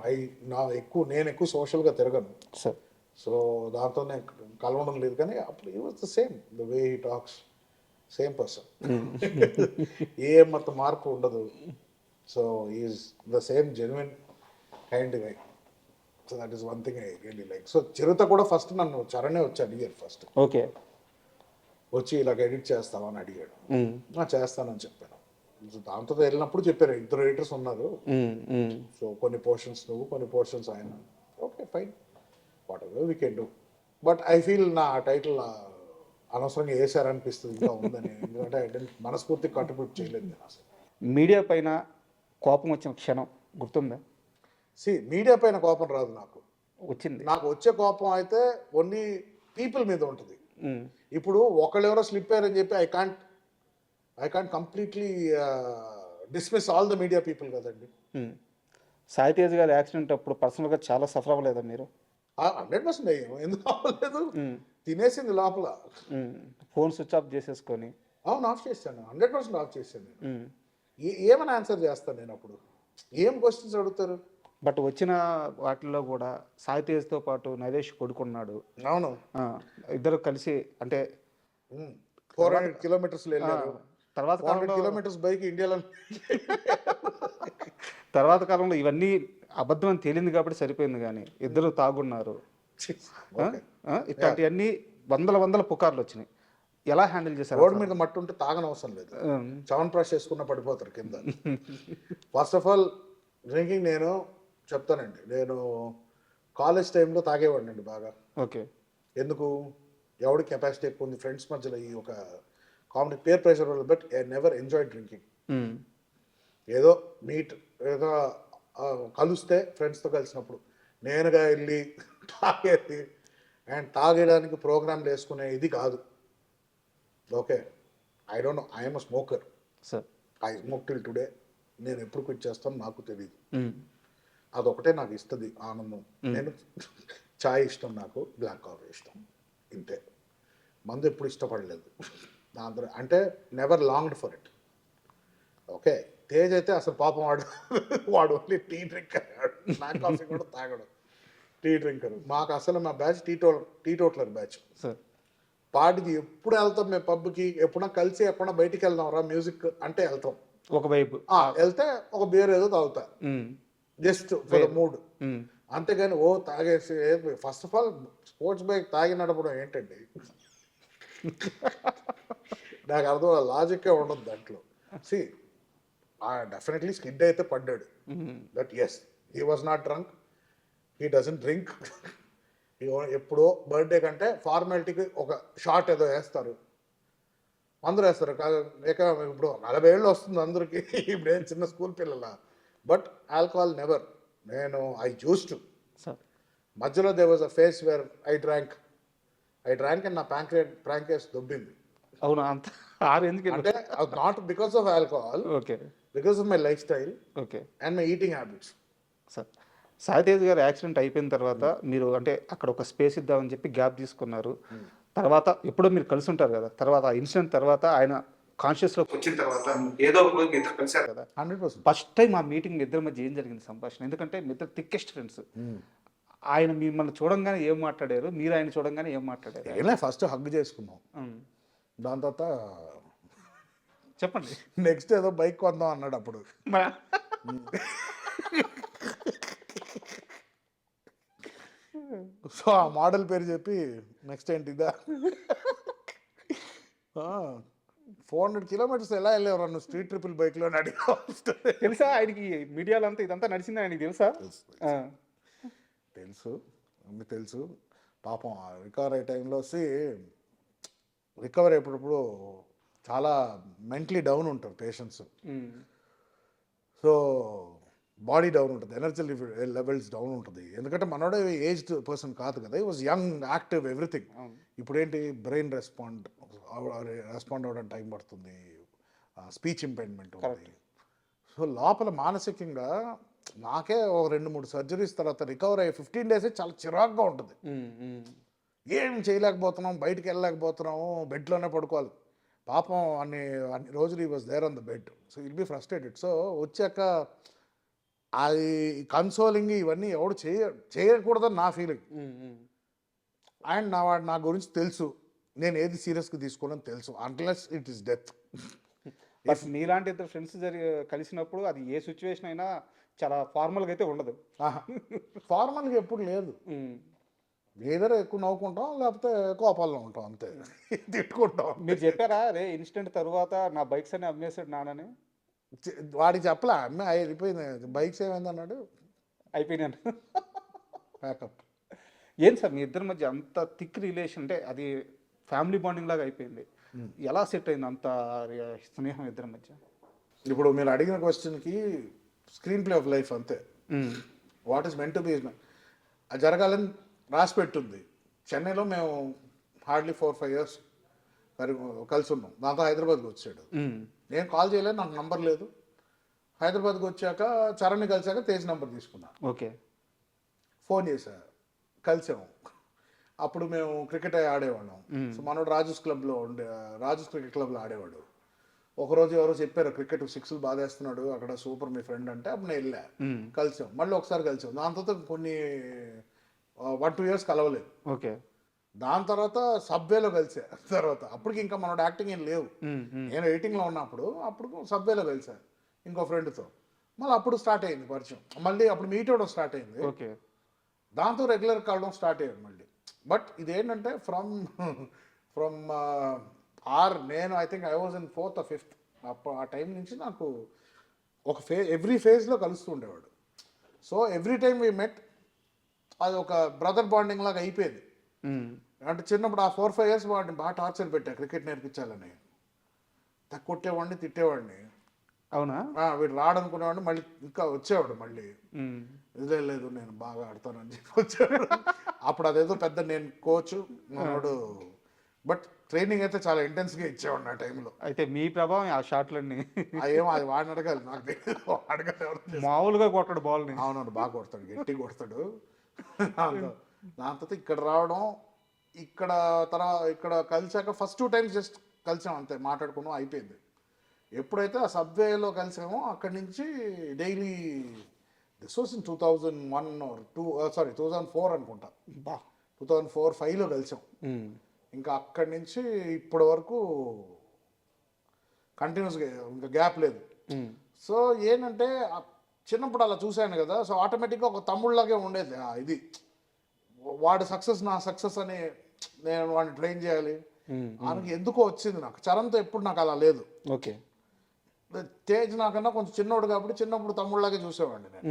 ఎక్కువ సోషల్గా తిరగను. సార్. సో దాంతో నేను కలవడం లేదు. కానీ అప్పుడు ఈ was the same, the way he talks, same person. ఏం మొత్తం మార్పు ఉండదు. So is the same genuine kind guy. So that is one thing I really like. So Chirutha కూడా ఫస్ట్ నన్ను చరణే వచ్చి అడిగారు ఫస్ట్. ఓకే. వచ్చి ఇలాగ ఎడిట్ చేస్తామని అడిగాడు. చేస్తానని చెప్పాను. సో దాంతో వెళ్ళినప్పుడు చెప్పారు 2 ఎడిటర్స్ ఉన్నారు. సో కొన్ని పోర్షన్స్ నువ్వు, కొన్ని పోర్షన్స్ ఆయన. Okay fine, what ever we can do. But I feel నా టైటిల్ అనవసరంగా వేసారనిపిస్తుంది ఇంకా ఉందని. ఎందుకంటే మనస్ఫూర్తి కంట్రిబ్యూట్ చేయలేదు నేను అసలు. మీడియా పైన కోపం వచ్చిన క్షణం గుర్తుందా? మీడియా పైన కోపం రాదు నాకు. వచ్చింది. నాకు వచ్చే కోపం అయితే ఓన్లీ పీపుల్ మీద ఉంటుంది. ఇప్పుడు ఒకళ్ళు ఎవరో స్లిప్ అయ్యారని చెప్పి I can't completely dismiss all the media people కదండి. సాయి తేజ్ గారి యాక్సిడెంట్ అప్పుడు పర్సనల్గా చాలా సఫర్ అవ్వలేదా మీరు? 100% అయ్యాము. ఎందుకు అవ్వలేదు? తినేసింది లోపల. ఫోన్ స్విచ్ ఆఫ్ చేసేసుకొని. అవును, ఆఫ్ చేశాను. 100% ఆఫ్ చేశాను నేను. ఏమని ఆన్సర్ చేస్తాను నేను అప్పుడు? ఏం క్వశ్చన్స్ అడుగుతారు? బట్ వచ్చిన వాటిల్లో కూడా సాయి తేజ్తో పాటు నరేష్ కొడుకున్నాడు. అవును, ఇద్దరు కలిసి అంటే 400 కిలోమీటర్స్ వెళ్ళారు. తర్వాత 400 కిలోమీటర్స్ బైక్ ఇండియాలో. తర్వాత కాలంలో ఇవన్నీ అబద్ధం అని తేలింది కాబట్టి సరిపోయింది, కానీ ఇద్దరు తాగున్నారు. ఇట్లాంటివన్నీ వందల పుకార్లు వచ్చినాయి. ఎలా హ్యాండిల్ చేశారు? రోడ్ మీద మట్టి ఉంటే తాగనవసరం లేదు. చవన్ బ్రష్ చేసుకున్న పడిపోతారు కింద. ఫస్ట్ ఆఫ్ ఆల్ డ్రింకింగ్ నేను చెప్తానండి. నేను కాలేజ్ టైంలో తాగేవాడిని అండి బాగా. ఓకే. ఎందుకు? ఎవడి కెపాసిటీ ఎక్కువ ఉంది ఫ్రెండ్స్ మధ్యలో, ఈ ఒక కామెడీ పేర్ ప్రెషర్ వల్ల. But I never enjoy drinking. ఏదో ఏదో కలిస్తే ఫ్రెండ్స్తో కలిసినప్పుడు నేనుగా వెళ్ళి తాగేది అండ్ తాగేయడానికి ప్రోగ్రాంలు వేసుకునే ఇది కాదు. Okay, I don't know, I'm a smoker. Sir, I smoke till today. నేను ఎప్పుడు క్విట్ చేస్తాను నాకు తెలియదు. అదొకటే నాకు ఇస్తుంది ఆనందం. నేను చాయ్ ఇష్టం, నాకు బ్లాక్ కాఫీ ఇష్టం, ఇంతే. మందు ఎప్పుడు ఇష్టపడలేదు. దాంతో అంటే never longed for it. Okay, Tej అయితే అసలు పాపం వాడు only tea drinker. Black coffee కూడా తాగడు, టీ డ్రింకర్. మాకు అసలు మా బ్యాచ్ టీటోట్లర్ బ్యాచ్. సార్, పార్టీకి ఎప్పుడు వెళ్తాం మేము పబ్కి, ఎప్పుడన్నా కలిసి ఎప్పుడన్నా బయటికి వెళ్దాం రా మ్యూజిక్ అంటే వెళ్తాం. ఒక వైపు వెళ్తే ఒక బీర్ ఏదో తాగుతా, జస్ట్ ఫర్ మూడ్. అంతేగాని ఓ తాగేసి. First of all sports bike తాగి నడపడం ఏంటండి? నాకు అర్థం లాజిక్కే ఉండదు దాంట్లో. సి డెఫినెట్లీ స్కిడ్ అయితే పడ్డాడు. But yes, he was not drunk, he doesn't drink. ఎప్పుడో బర్త్డే కంటే ఫార్మాలిటీకి ఒక షార్ట్ ఏదో వేస్తారు, అందరూ వేస్తారు. ఇప్పుడు 40 ఏళ్ళు వస్తుంది అందరికి, ఇప్పుడు ఏం చిన్న స్కూల్ పిల్లల. But alcohol never. నేను ఐ యూస్ టు. మధ్యలో they was a face where I drank and నా ప్రాంకేస్ దొబ్బింది. అవునా? అంత అంటే not because of alcohol, okay, because of my life style, okay, and my eating habits. Sir, Sai Tej గారు accident అయిపోయిన తర్వాత మీరు అంటే అక్కడ ఒక స్పేస్ ఇద్దామని చెప్పి గ్యాప్ తీసుకున్నారు. తర్వాత ఎప్పుడో మీరు కలిసి ఉంటారు కదా, తర్వాత ఆ ఇన్సిడెంట్ తర్వాత ఆయన కాన్షియస్లోకి వచ్చిన తర్వాత ఏదో ఒక రోజు ఇద్దరు కలిసారు కదా. 100%. ఫస్ట్ టైం ఆ మీటింగ్ ఇద్దరి మధ్య ఏం జరిగింది సంభాషణ? ఎందుకంటే మీ ఇద్దరు థిక్కెస్ట్ ఫ్రెండ్స్. ఆయన మిమ్మల్ని చూడంగానే ఏం మాట్లాడారు, మీరు ఆయన చూడంగానే ఏం మాట్లాడారు? ఏం ఫస్ట్ హగ్ చేసుకున్నాం, దాని తర్వాత చెప్పండి. నెక్స్ట్ ఏదో బైక్ కొందాం అన్నాడు అప్పుడు. మరి సో ఆ మోడల్ పేరు చెప్పి నెక్స్ట్ ఏంటి ఇదా 400 కిలోమీటర్స్ ఎలా వెళ్ళేవారు నువ్వు స్ట్రీట్ ట్రిపుల్ బైక్లో అని అడిగా. తెలుసా ఆయనకి మీడియాలో అంతా ఇదంతా నడిచింది ఆయనకి తెలుసా? తెలుసు, అన్నీ తెలుసు. పాపం రికవర్ అయ్యే టైంలో రికవర్ అయ్యేటప్పుడు చాలా మెంటలీ డౌన్ ఉంటారు పేషెంట్స్. సో బాడీ డౌన్ ఉంటుంది, ఎనర్జీ లెవెల్స్ డౌన్ ఉంటుంది. ఎందుకంటే మనోడే ఏజ్డ్ పర్సన్ కాదు కదా, ఈ వాజ్ యంగ్, యాక్టివ్, ఎవ్రీథింగ్. ఇప్పుడు ఏంటి బ్రెయిన్ రెస్పాండ్ అవ్వడానికి టైం పడుతుంది, స్పీచ్ ఇంపైర్మెంట్ ఉంది. సో లోపల మానసికంగా నాకే ఒక 2-3 సర్జరీస్ తర్వాత రికవర్ అయ్యే 15 డేసే చాలా చిరాకుగా ఉంటుంది. ఏం చేయలేకపోతున్నాం, బయటికి వెళ్ళలేకపోతున్నాము, బెడ్లోనే పడుకోవాలి. పాపం అన్ని రోజులు he was there on the bed. So will be frustrated. So వచ్చాక అది కన్సోలింగ్ ఇవన్నీ ఎవడు చేయకూడదని నా ఫీలింగ్. అండ్ నా గురించి తెలుసు, నేను ఏది సీరియస్గా తీసుకోవాలని తెలుసు, unless it is death. But మీలాంటి ఇద్దరు ఫ్రెండ్స్ కలిసినప్పుడు అది ఏ సిచ్యువేషన్ అయినా చాలా ఫార్మల్గా అయితే ఉండదు. ఫార్మల్గా ఎప్పుడు లేదు. ఏదైనా ఎక్కువ నవ్వుకుంటాం, లేకపోతే కోపాల్లో ఉంటాం, అంతే. తిట్టుకుంటాం. మీరు చెప్పారా రే ఇన్సిడెంట్ తర్వాత నా బైక్స్ అన్ని అమ్మేసాడు నాన్నని? వాడికి చెప్పలే, అమ్మాయి అయిపోయింది, బైక్స్ ఏమైంది అన్నాడు, అయిపోయినాను. ప్యాకప్. ఏం సార్ మీ ఇద్దరి మధ్య అంత థిక్ రిలేషన్, అంటే అది ఫ్యామిలీ బాండింగ్ లాగా అయిపోయింది, ఎలా సెట్ అయింది అంత స్నేహం ఇద్దరి మధ్య? ఇప్పుడు మీరు అడిగిన క్వశ్చన్కి స్క్రీన్ ప్లే ఆఫ్ లైఫ్ అంతే. What is meant to be అది జరగాలని రాసి పెట్టుంది. చెన్నైలో మేము హార్డ్లీ 4-5 years కలిసి ఉన్నాం. దాంతో హైదరాబాద్కి వచ్చాడు. నేను కాల్ చేయలేదు, నాకు నంబర్ లేదు. హైదరాబాద్కి వచ్చాక చరణ్ని కలిసాక తేజ్ నెంబర్ తీసుకున్నా. ఓకే. ఫోన్ చేశా, కలిసాము. అప్పుడు మేము క్రికెట్ ఆడేవాళ్ళం. సో మనోడు రాజూస్ క్రికెట్ క్లబ్లో ఆడేవాడు. ఒకరోజు ఎవరో చెప్పారు క్రికెట్ 6లు బాగా వేస్తున్నాడు అక్కడ, సూపర్ మీ ఫ్రెండ్ అంటే, అప్పుడు నేను వెళ్ళా, కలిసాం. మళ్ళీ ఒకసారి కలిసాం. దాని తర్వాత కొన్ని 1-2 years కలవలేదు. ఓకే. దాని తర్వాత సబ్వేలో కలిసా. తర్వాత అప్పటికి ఇంకా మనోడు యాక్టింగ్ ఏం లేవు, నేను ఎడిటింగ్లో ఉన్నప్పుడు. అప్పుడు సబ్వేలో కలిసా ఇంకో ఫ్రెండ్తో. మళ్ళీ అప్పుడు స్టార్ట్ అయింది పరిచయం. మళ్ళీ అప్పుడు మీట్ అవ్వడం స్టార్ట్ అయింది. ఓకే. దాంతో రెగ్యులర్ కలవడం స్టార్ట్ అయ్యాడు మళ్ళీ. బట్ ఇదేంటంటే ఫ్రమ్ నేను I think I was in 4th or 5th. అప్పుడు ఆ టైం నుంచి నాకు ఒక ఎవ్రీ ఫేజ్లో కలుస్తూ ఉండేవాడు. So every time we met, అది ఒక బ్రదర్ బాండింగ్ లాగా అయిపోయింది. అంటే చిన్నప్పుడు ఆ 4-5 years వాడిని బాగా టార్చర్ పెట్టా క్రికెట్ నేర్పించాలని. కొట్టేవాడిని, తిట్టేవాడిని. అవునా? వీడు రాడనుకునేవాడిని, మళ్ళీ ఇంకా వచ్చేవాడు. మళ్ళీ లేదు నేను బాగా ఆడతానని చెప్పి వచ్చేవాడు. అప్పుడు అదేదో పెద్ద నేను కోచ్ మనోడు, బట్ ట్రైనింగ్ అయితే చాలా ఇంటెన్స్గా ఇచ్చేవాడు ఆ టైంలో. అయితే మీ ప్రభావం ఆ షాట్లన్నీ ఏమో అది వాడిని అడగాలి, నాకు తెలియదు. అడగాలి. మామూలుగా కొట్టాడు బాల్ని. అవునవును, బాగా కొడతాడు, గట్టి కొడతాడు. దాని తర్వాత ఇక్కడ రావడం, ఇక్కడ కలిసాక ఫస్ట్ 2 times జస్ట్ కలిసాం అంతే, మాట్లాడుకున్నాం, అయిపోయింది. ఎప్పుడైతే ఆ సబ్వేలో కలిసామో అక్కడి నుంచి daily, this was in 2001 or 2004 అనుకుంటా. 2004-5లో కలిసాం. ఇంకా అక్కడి నుంచి ఇప్పటి వరకు కంటిన్యూస్గా, ఇంకా గ్యాప్ లేదు. సో ఏంటంటే చిన్నప్పుడు అలా చూశాను కదా, సో ఆటోమేటిక్గా ఒక తమ్ముళ్ళలాగే ఉండేది. ఇది వాడు సక్సెస్ నా సక్సెస్ అని నేను వాడిని ట్రైన్ చేయాలి ఆయనకి ఎందుకో వచ్చింది. నాకు చరణ్తో ఎప్పుడు నాకు అలా లేదు. ఓకే. తేజ్ నాకన్నా కొంచెం చిన్నోడు కాబట్టి చిన్నప్పుడు తమ్ముళ్ళలాగే చూసేవాడిని నేను.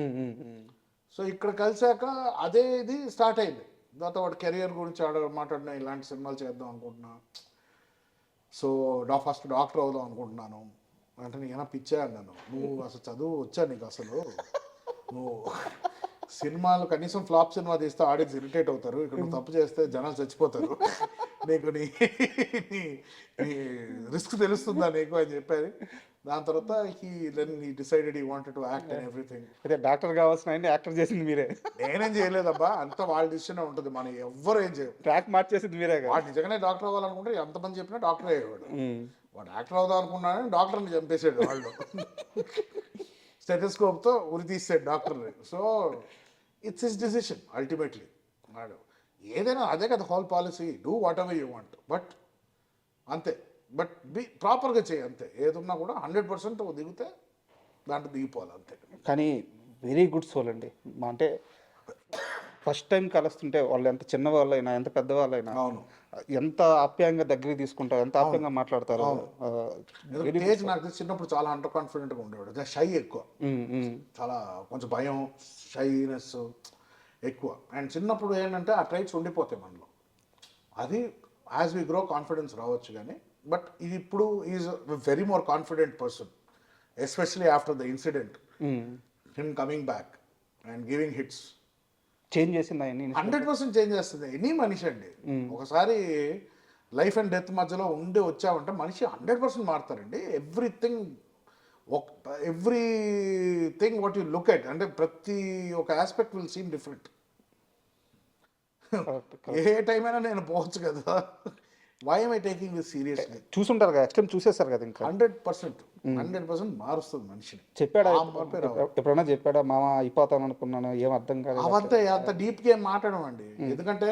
సో ఇక్కడ కలిసాక అదే ఇది స్టార్ట్ అయింది. దాంతో వాడు కెరియర్ గురించి మాట్లాడినా, ఇలాంటి సినిమాలు చేద్దాం అనుకుంటున్నా, సో ఫస్ట్ డాక్టర్ అవుదాం అనుకుంటున్నాను అంటే, నేను పిచ్చా అన్నాను. నువ్వు అసలు చదువు వచ్చా నీకు? అసలు నువ్వు సినిమాలు కనీసం ఫ్లాప్ సినిమా తీస్తే ఆడియన్స్ ఇరిటేట్ అవుతారు, ఇక్కడ నువ్వు తప్పు చేస్తే జనాలు చచ్చిపోతారు, నీకు నీ రిస్క్ తెలుస్తుందా నీకు అని చెప్పారు. దాని తర్వాత he decided he wanted to act and everything. అయితే డాక్టర్ కావాల్సిన యాక్టర్ చేసింది మీరే? నేనేం చేయలేదబ్బా, అంతా వాళ్ళ డిసిషన్ ఉంటుంది, మనం ఎవ్వరు ఏం చేయరు. ట్రాక్ మార్చేసింది మీరే. వాడు నిజంగానే డాక్టర్ అవ్వాలనుకుంటే ఎంతమంది చెప్పినా డాక్టర్ అయ్యేవాడు. వాడు యాక్టర్ అవుదాం అనుకున్నాడని డాక్టర్ని చంపేసాడు వాళ్ళు. స్టెథోస్కోప్తో ఉరి తీసాడు డాక్టర్ని. So it's his decision ultimately. వాడు ఏదైనా అదే కదా whole policy, do what ever you want, but అంతే. బట్ ప్రాపర్గా చేయి అంతే. ఏదున్నా కూడా 100% దిగితే దాంట్లో దిగిపోవాలి అంతే. కానీ వెరీ గుడ్ సోల్ అండి. అంటే ఫస్ట్ టైం కలుస్తుంటే వాళ్ళు ఎంత చిన్నవాళ్ళైనా ఎంత పెద్దవాళ్ళైనా అవును. ఎంత ఆప్యాయంగా దగ్గరికి తీసుకుంటారు, ఎంత ఆప్యాయంగా మాట్లాడతారు. తేజ్ నాకు తెలిసి చిన్నప్పుడు చాలా అండర్ కాన్ఫిడెంట్గా ఉండేవాడు, షై ఎక్కువ, చాలా కొంచెం భయం, షైనెస్ ఎక్కువ. అండ్ చిన్నప్పుడు ఏంటంటే ఆ ట్రైట్స్ ఉండిపోతాయి మనలో. అది యాజ్ వి గ్రో కాన్ఫిడెన్స్ రావచ్చు కానీ, బట్ ఇది ఇప్పుడు is very more confident person, especially after the incident, him coming back and giving hits. Change చేసింది ఆయన్ని 100% చేంజ్ చేస్తుంది ఎనీ మనిషి అండి. ఒకసారి లైఫ్ అండ్ డెత్ మధ్యలో ఉండి వచ్చామంటే మనిషి 100% మారుతారండి. Everything what you look at, అంటే ప్రతి ఒక ఆస్పెక్ట్ విల్ సీమ్ డిఫరెంట్. ఏ టైం అయినా నేను పోవచ్చు కదా. Why am I taking this seriously? చూసుంటారు కదా, ఎక్స్ట్రీమ్ చూసేస్తారు కదా. ఇంకా 100% మారుస్తుంది మనిషిని. చెప్పాడా ఎప్పుడైనా చెప్పాడా మామ అయిపోతాను అనుకున్నాను, ఏం అర్థం కాదు? అవంతా అంత డీప్గా ఏం మాట్లాడమండి. ఎందుకంటే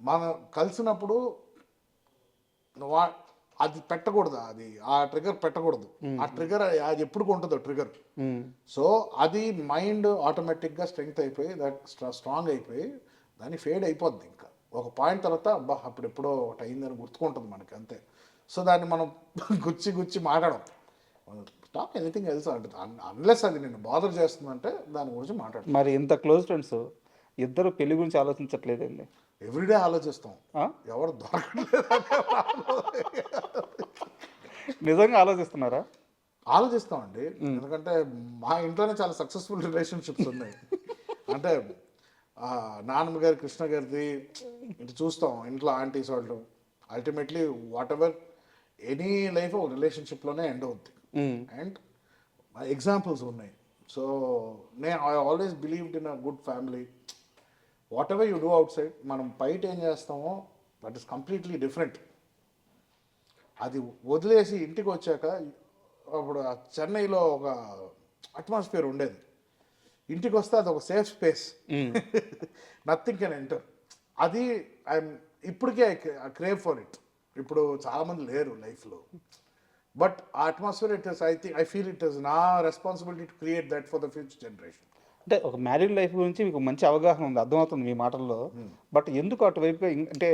మనం కలిసినప్పుడు అది పెట్టకూడదు, అది ఆ ట్రిగర్ పెట్టకూడదు. ఆ ట్రిగర్ అది ఎప్పుడు ఉంటుందో ట్రిగర్. సో అది మైండ్ ఆటోమేటిక్గా స్ట్రెంగ్త్ అయిపోయి స్ట్రాంగ్ అయిపోయి దాన్ని ఫేడ్ అయిపోద్ది. ఇంకా ఒక పాయింట్ తర్వాత అబ్బా అప్పుడు ఎప్పుడో ఒకటి అయిందని గుర్తుకుంటుంది మనకి అంతే. సో దాన్ని మనం గుచ్చి మాట్లాడం. టాక్ ఎనీథింగ్ ఎల్స్ అంటే అన్లెస్ అది నేను బాదర్ చేస్తుందంటే దాని గురించి మాట్లాడతాం. మరి ఇంత క్లోజ్ ఫ్రెండ్స్ ఇద్దరు పెళ్లి గురించి ఆలోచించట్లేదండి? ఎవ్రీడే ఆలోచిస్తాం, ఎవరు దొరకలేదు. నిజంగా ఆలోచిస్తున్నారా? ఆలోచిస్తామండి, ఎందుకంటే మా ఇంట్లోనే చాలా సక్సెస్ఫుల్ రిలేషన్షిప్స్ ఉన్నాయి. అంటే నాన్నమ్మ గారి, కృష్ణ గారిది ఇటు చూస్తాం, ఇంట్లో ఆంటీస్ వాళ్ళు. Ultimately what ever any life ఒక రిలేషన్షిప్లోనే ఎండ్ అవుద్ది. అండ్ ఎగ్జాంపుల్స్ ఉన్నాయి. So I always believed in a good family. What ever you do out side, మనం బయట ఏం చేస్తామో దట్ ఈస్ కంప్లీట్లీ డిఫరెంట్. అది వదిలేసి ఇంటికి వచ్చాక, అప్పుడు చెన్నైలో ఒక అట్మాస్ఫియర్ ఉండేది, ఇంటికి వస్తే అది ఒక safe space, nothing can enter. అది ఇప్పటికే ఐ క్రేవ్ ఫర్ ఇట్. ఇప్పుడు చాలామంది లేరు లైఫ్లో, బట్ ఆ atmosphere I feel it is నా responsibility to create that for the future generation. అంటే ఒక మ్యారీడ్ లైఫ్ గురించి మీకు మంచి అవగాహన ఉంది, అర్థమవుతుంది మీ మాటల్లో. బట్ ఎందుకు అటువైపుగా అంటే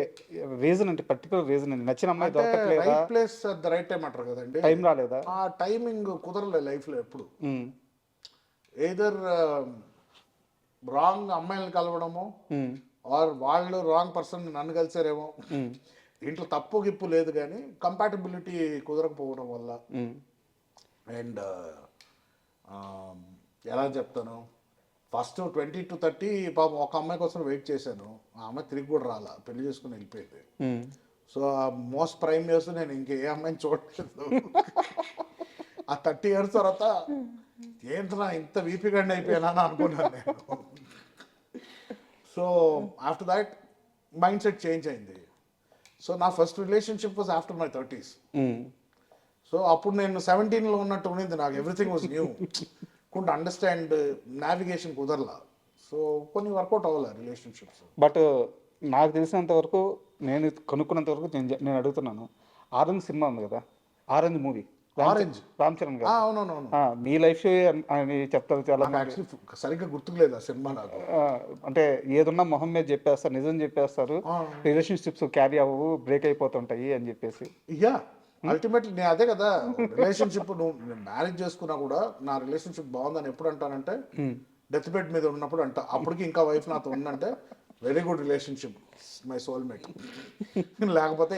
రీజన్, అంటే పర్టికులర్ రీజన్ అండి? నచ్చిన అమ్మాయి దొరకట్లేదా? Right place at the right time అంటారు కదండి. టైం రాలేదా? ఆ టైమింగ్ కుదరలేదు లైఫ్లో ఎప్పుడు. ఎయిదర్ రాంగ్ అమ్మాయిలను కలవడము, ఆర్ వాళ్ళు రాంగ్ పర్సన్ నన్ను కలిసారేమో. ఇంట్లో తప్పు గిప్పు లేదు కానీ కంపాటబిలిటీ కుదరకపోవడం వల్ల. అండ్ ఎలా చెప్తాను, ఫస్ట్ 20 to 30 పాపం ఒక అమ్మాయి కోసం వెయిట్ చేశాను. ఆ అమ్మాయి తిరిగి కూడా రాలా, పెళ్లి చేసుకుని వెళ్ళిపోయింది. సో ఆ మోస్ట్ ప్రైమ్ ఇయర్స్ నేను ఇంకే అమ్మాయిని చూడలేదు. ఆ 30 years తర్వాత ఏంటన్నా ఇంత వీపీగండి అయిపోయానా అని అనుకున్నాను నేను. So after that mindset change అయింది. సో నా first relationship was after my 30s. So అప్పుడు నేను 17లో ఉన్నట్టు ఉన్నది నాకు. Everything was new, could understand, navigation కుదరలా. సో కొన్ని వర్కౌట్ అవ్వాలి రిలేషన్షిప్స్. బట్ నాకు తెలిసినంత వరకు, నేను కనుక్కున్నంత వరకు నేను అడుగుతున్నాను, ఆరెంజ్ సినిమా ఉంది కదా, orange movie, orange Ram Charan గారు. అవునవును, మీ లైఫ్ అని చెప్తారు చాలా. యాక్చువల్లీ సరిగ్గా గుర్తుకులేదు ఆ సినిమా నాకు. అంటే ఏదున్నా మొహం మీద చెప్పేస్తారు, నిజం చెప్పేస్తారు, రిలేషన్షిప్స్ క్యారీ అవ్వవు, బ్రేక్ అయిపోతుంటాయి అని చెప్పేసి. యా, అల్టిమేట్లీ నేను అదే కదా, రిలేషన్షిప్ నేను మ్యారేజ్ చేసుకున్నా కూడా నా రిలేషన్షిప్ బాగుందని ఎప్పుడు అంటానంటే డెత్ బెడ్ మీద ఉన్నప్పుడు అంట. అప్పటికి ఇంకా వైఫ్ నాతో ఉందంటే very good relationship, my soulmate. లేకపోతే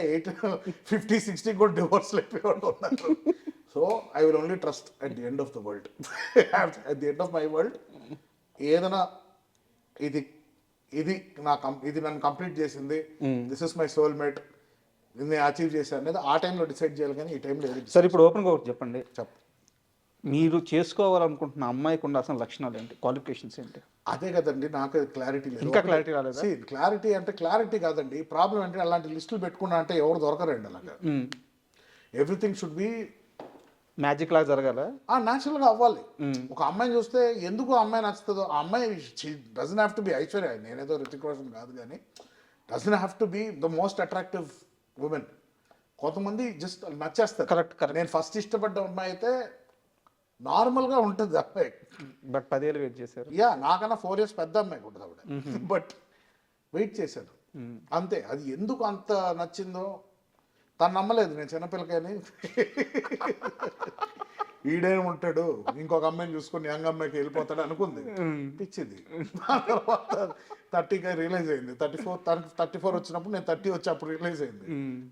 50-60 కూడా డివోర్స్ అయిపోయేవాళ్ళు ఉన్నారు. So I will only trust at the end of the world. At the end of my world ఏదైనా ఇది నన్ను కంప్లీట్ చేసింది, దిస్ ఇస్ మై సోల్మేట్, నేను అచీవ్ చేశాను అనేది ఆ టైంలో డిసైడ్ చేయాలి కానీ ఈ టైంలో ఏది. సరే, ఇప్పుడు ఓపెన్గా ఒకటి చెప్పండి. మీరు చేసుకోవాలనుకుంటున్న అమ్మాయికి ఉన్న అసలు లక్షణాలు ఏంటి, క్వాలిఫికేషన్స్ ఏంటి? అదే కదండి, నాకు క్లారిటీ లేదు. ఇంకా క్లారిటీ రాలేదు. క్లారిటీ అంటే క్లారిటీ కాదండి, ప్రాబ్లం అంటే అలాంటి లిస్టులు పెట్టుకున్నా అంటే ఎవరు దొరకరండి అలాగా. ఎవ్రీథింగ్ షుడ్ బి మ్యాజిక్ లాగా జరగాల, న్యాచురల్గా అవ్వాలి. ఒక అమ్మాయిని చూస్తే ఎందుకు అమ్మాయి నచ్చుతుందో, ఆ అమ్మాయి doesn't have to be Aishwarya, నేనేదో రితిక్ రోషన్ కాదు కానీ, doesn't have to be the most attractive women. కొంతమంది జస్ట్ నచ్చేస్తారు. కరెక్ట్. నేను ఫస్ట్ ఇష్టపడ్డ అమ్మాయి అయితే నార్మల్గా ఉంటుంది అమ్మాయి. బట్ 10 ఏళ్ళు వెయిట్ చేశారు. యా, నాకన్నా 4 years పెద్ద అమ్మాయి ఉంటుంది ఆవిడ. బట్ వెయిట్ చేశాను అంతే. అది ఎందుకు అంత నచ్చిందో తను నమ్మలేదు నేను చిన్నపిల్లకని. ఈడేం ఉంటాడు, ఇంకొక అమ్మాయిని చూసుకుని యంగ్ అమ్మాయికి వెళ్ళిపోతాడు అనుకుంది. పిచ్చింది. తర్వాత 30కి రియలైజ్ అయింది. 34 వచ్చినప్పుడు నేను 30 వచ్చి అప్పుడు రియలైజ్ అయింది.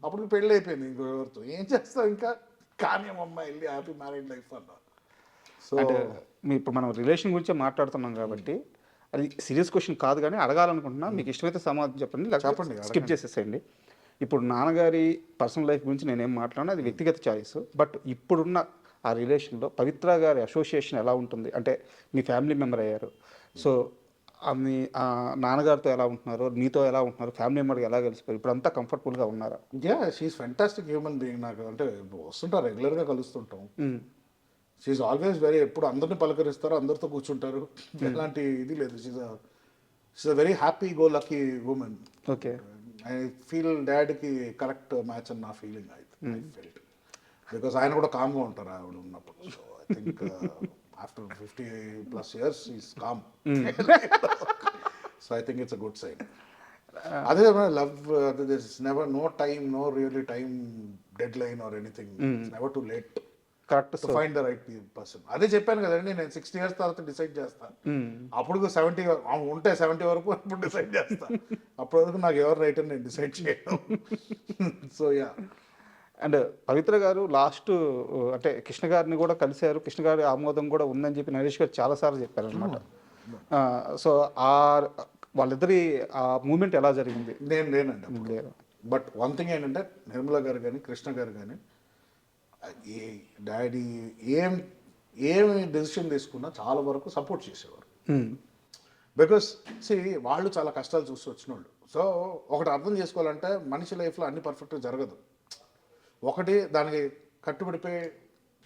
అప్పుడు పెళ్ళి అయిపోయింది ఇంకో ఎవరితో. ఏం చేస్తావు ఇంకా, కానీ అమ్మాయి వెళ్ళి హ్యాపీ మ్యారీడ్ లైఫ్ అన్నా. సో అంటే ఇప్పుడు మనం రిలేషన్ గురించే మాట్లాడుతున్నాం కాబట్టి అది సీరియస్ క్వశ్చన్ కాదు, కానీ అడగాలనుకుంటున్నా. మీకు ఇష్టమైతే సమాధానం చెప్పండి, చెప్పండి, స్కిప్ చేసేసేయండి. ఇప్పుడు నాన్నగారి పర్సనల్ లైఫ్ గురించి నేనేం మాట్లాడినా అది వ్యక్తిగత చాయిస్. బట్ ఇప్పుడున్న ఆ రిలేషన్లో పవిత్ర గారి అసోసియేషన్ ఎలా ఉంటుంది అంటే మీ ఫ్యామిలీ మెంబర్ అయ్యారు, సో మీ నాన్నగారితో ఎలా ఉంటున్నారు, మీతో ఎలా ఉంటున్నారు, ఫ్యామిలీ మెంబర్కి ఎలా కలిసిపోయారు, ఇప్పుడు అంతా కంఫర్టబుల్గా ఉన్నారా? Yeah, she is fantastic human being. నాకు అంటే వస్తుంటాం, రెగ్యులర్గా కలుస్తుంటాం. షీఈస్ ఆల్వేస్ వెరీ, ఎప్పుడు అందరిని పలకరిస్తారు, అందరితో కూర్చుంటారు. ఎలాంటి ఇది లేదు. She is a very happy go lucky women. Okay. I feel డాడ్కి కరెక్ట్ మ్యాచ్ అని నా ఫీలింగ్. ఐ ఫెల్ట్ బికాస్ ఆయన కూడా కామ్గా ఉంటారు ఆవిడ ఉన్నప్పుడు. So I think after 50+ years is calm. So I think it's a good sign. అదే love, this never no time, no really time deadline or anything. Never too late correct to find the right person. అదే చెప్పాను కదండి, నేను 60 years తర్వాత decide చేస్తాను. అప్పుడు 70 ఉంటే 70 వరకు అప్పుడు డిసైడ్ చేస్తాను. అప్పటి వరకు నాకు ఎవరు రైట్ అని నేను డిసైడ్ చేయను. So yeah. అండ్ పవిత్ర గారు లాస్ట్ అంటే కృష్ణ గారిని కూడా కలిశారు, కృష్ణ గారి ఆమోదం కూడా ఉందని చెప్పి నరేష్ గారు చాలాసార్లు చెప్పారనమాట. సో వాళ్ళిద్దరి ఆ మూమెంట్ ఎలా జరిగింది? నేను లేనండి. బట్ వన్ థింగ్ ఏంటంటే నిర్మల గారు కానీ కృష్ణ గారు కానీ ఈ డాడీ ఏమి డెసిషన్ తీసుకున్నా చాలా వరకు సపోర్ట్ చేసేవారు. బికాస్ వాళ్ళు చాలా కష్టాలు చూసి వచ్చిన వాళ్ళు. సో ఒకటి అర్థం చేసుకోవాలంటే మనిషి లైఫ్లో అన్ని పర్ఫెక్ట్గా జరగదు. ఒకటి దానికి కట్టుబడిపోయి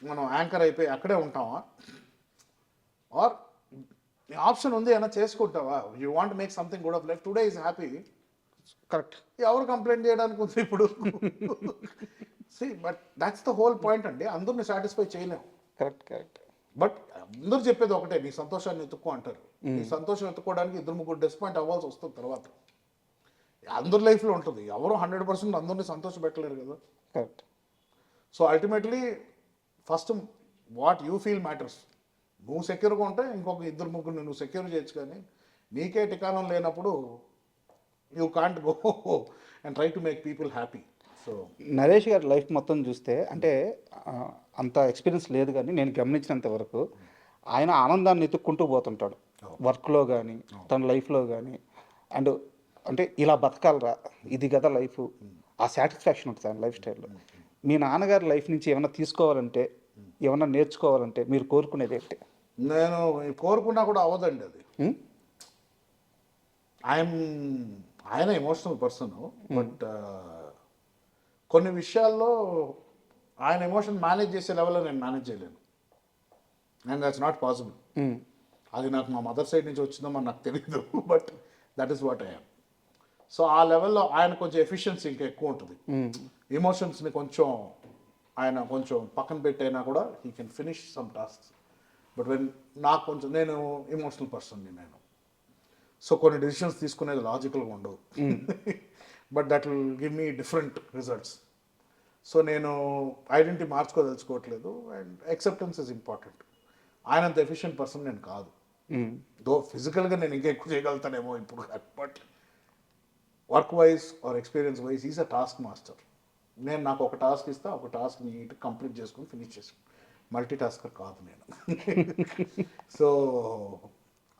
మనం యాంకర్ అయిపోయి అక్కడే ఉంటావా, ఆర్ ఆప్షన్ ఉంది అయినా చేసుకుంటావా. You want make something good of life. Today is happy. Correct. ఎవరు కంప్లైంట్ చేయడానికి ఉంది ఇప్పుడు. But that's the whole point అండి. అందరిని సాటిస్ఫై చేయలేము. కరెక్ట్. బట్ అందరూ చెప్పేది ఒకటే, నీ సంతోషాన్ని ఎత్తుక్కో అంటారు. నీ సంతోషం ఎత్తుకోవడానికి 2-3 డిసప్పాయింట్ అవ్వాల్సి వస్తుంది తర్వాత. అందరి లైఫ్లో ఉంటుంది. ఎవరు 100% అందరినీ సంతోషం పెట్టలేరు కదా. Correct. So ultimately first what you feel matters. నువ్వు సెక్యూర్గా ఉంటే ఇంకొక 2-3 నువ్వు సెక్యూర్ చేయొచ్చు, కానీ నీకే టికానం లేనప్పుడు you can't go and try to make people happy. So Naresh గారి లైఫ్ మొత్తం చూస్తే అంటే అంత ఎక్స్పీరియన్స్ లేదు, కానీ నేను గమనించినంత వరకు ఆయన ఆనందాన్ని ఎత్తుక్కుంటూ పోతుంటాడు వర్క్లో కానీ తన లైఫ్లో కానీ. అండ్ అంటే ఇలా బతకాలరా, ఇది కదా లైఫ్, ఆ సాటిస్ఫాక్షన్ ఉంటుంది ఆయన లైఫ్ స్టైల్లో. మీ నాన్నగారి లైఫ్ నుంచి ఏమైనా తీసుకోవాలంటే, ఏమైనా నేర్చుకోవాలంటే మీరు కోరుకునేది ఏంటి? నేను కోరుకున్నా కూడా అవ్వదండి అది. ఆయన ఎమోషనల్ పర్సన్. బట్ కొన్ని విషయాల్లో ఆయన ఎమోషన్ మేనేజ్ చేసే లెవెల్లో నేను మేనేజ్ చేయలేను. And that's not possible. అది నాకు మా మదర్ సైడ్ నుంచి వచ్చిందో మరి నాకు తెలియదు. But that is what I am. So ఆ లెవెల్లో ఆయన కొంచెం ఎఫిషియన్సీ ఇంకా ఎక్కువ ఉంటుంది. ఎమోషన్స్ని ఆయన కొంచెం పక్కన పెట్టైనా కూడా he can finish some tasks. But నాకు కొంచెం, నేను ఎమోషనల్ పర్సన్ని నేను. సో కొన్ని డెసిషన్స్ తీసుకునేది లాజికల్గా ఉండవు. But that will give me different results. So నేను ఐడెంటిటీ మార్చుకోదలుచుకోవట్లేదు. And acceptance is important. ఆయనంత ఎఫిషియెంట్ పర్సన్ నేను కాదు. దో ఫిజికల్గా నేను ఇంకా ఎక్కువ చేయగలుగుతానేమో ఇప్పుడు, but work wise or experience wise is a taskmaster. నాకు ఒక టాస్క్ ఇస్తా, ఒక టాస్క్ నీట్ కంప్లీట్ చేసుకుని ఫినిష్ చేసుకుని, మల్టీ టాస్కర్ కాదు నేను. సో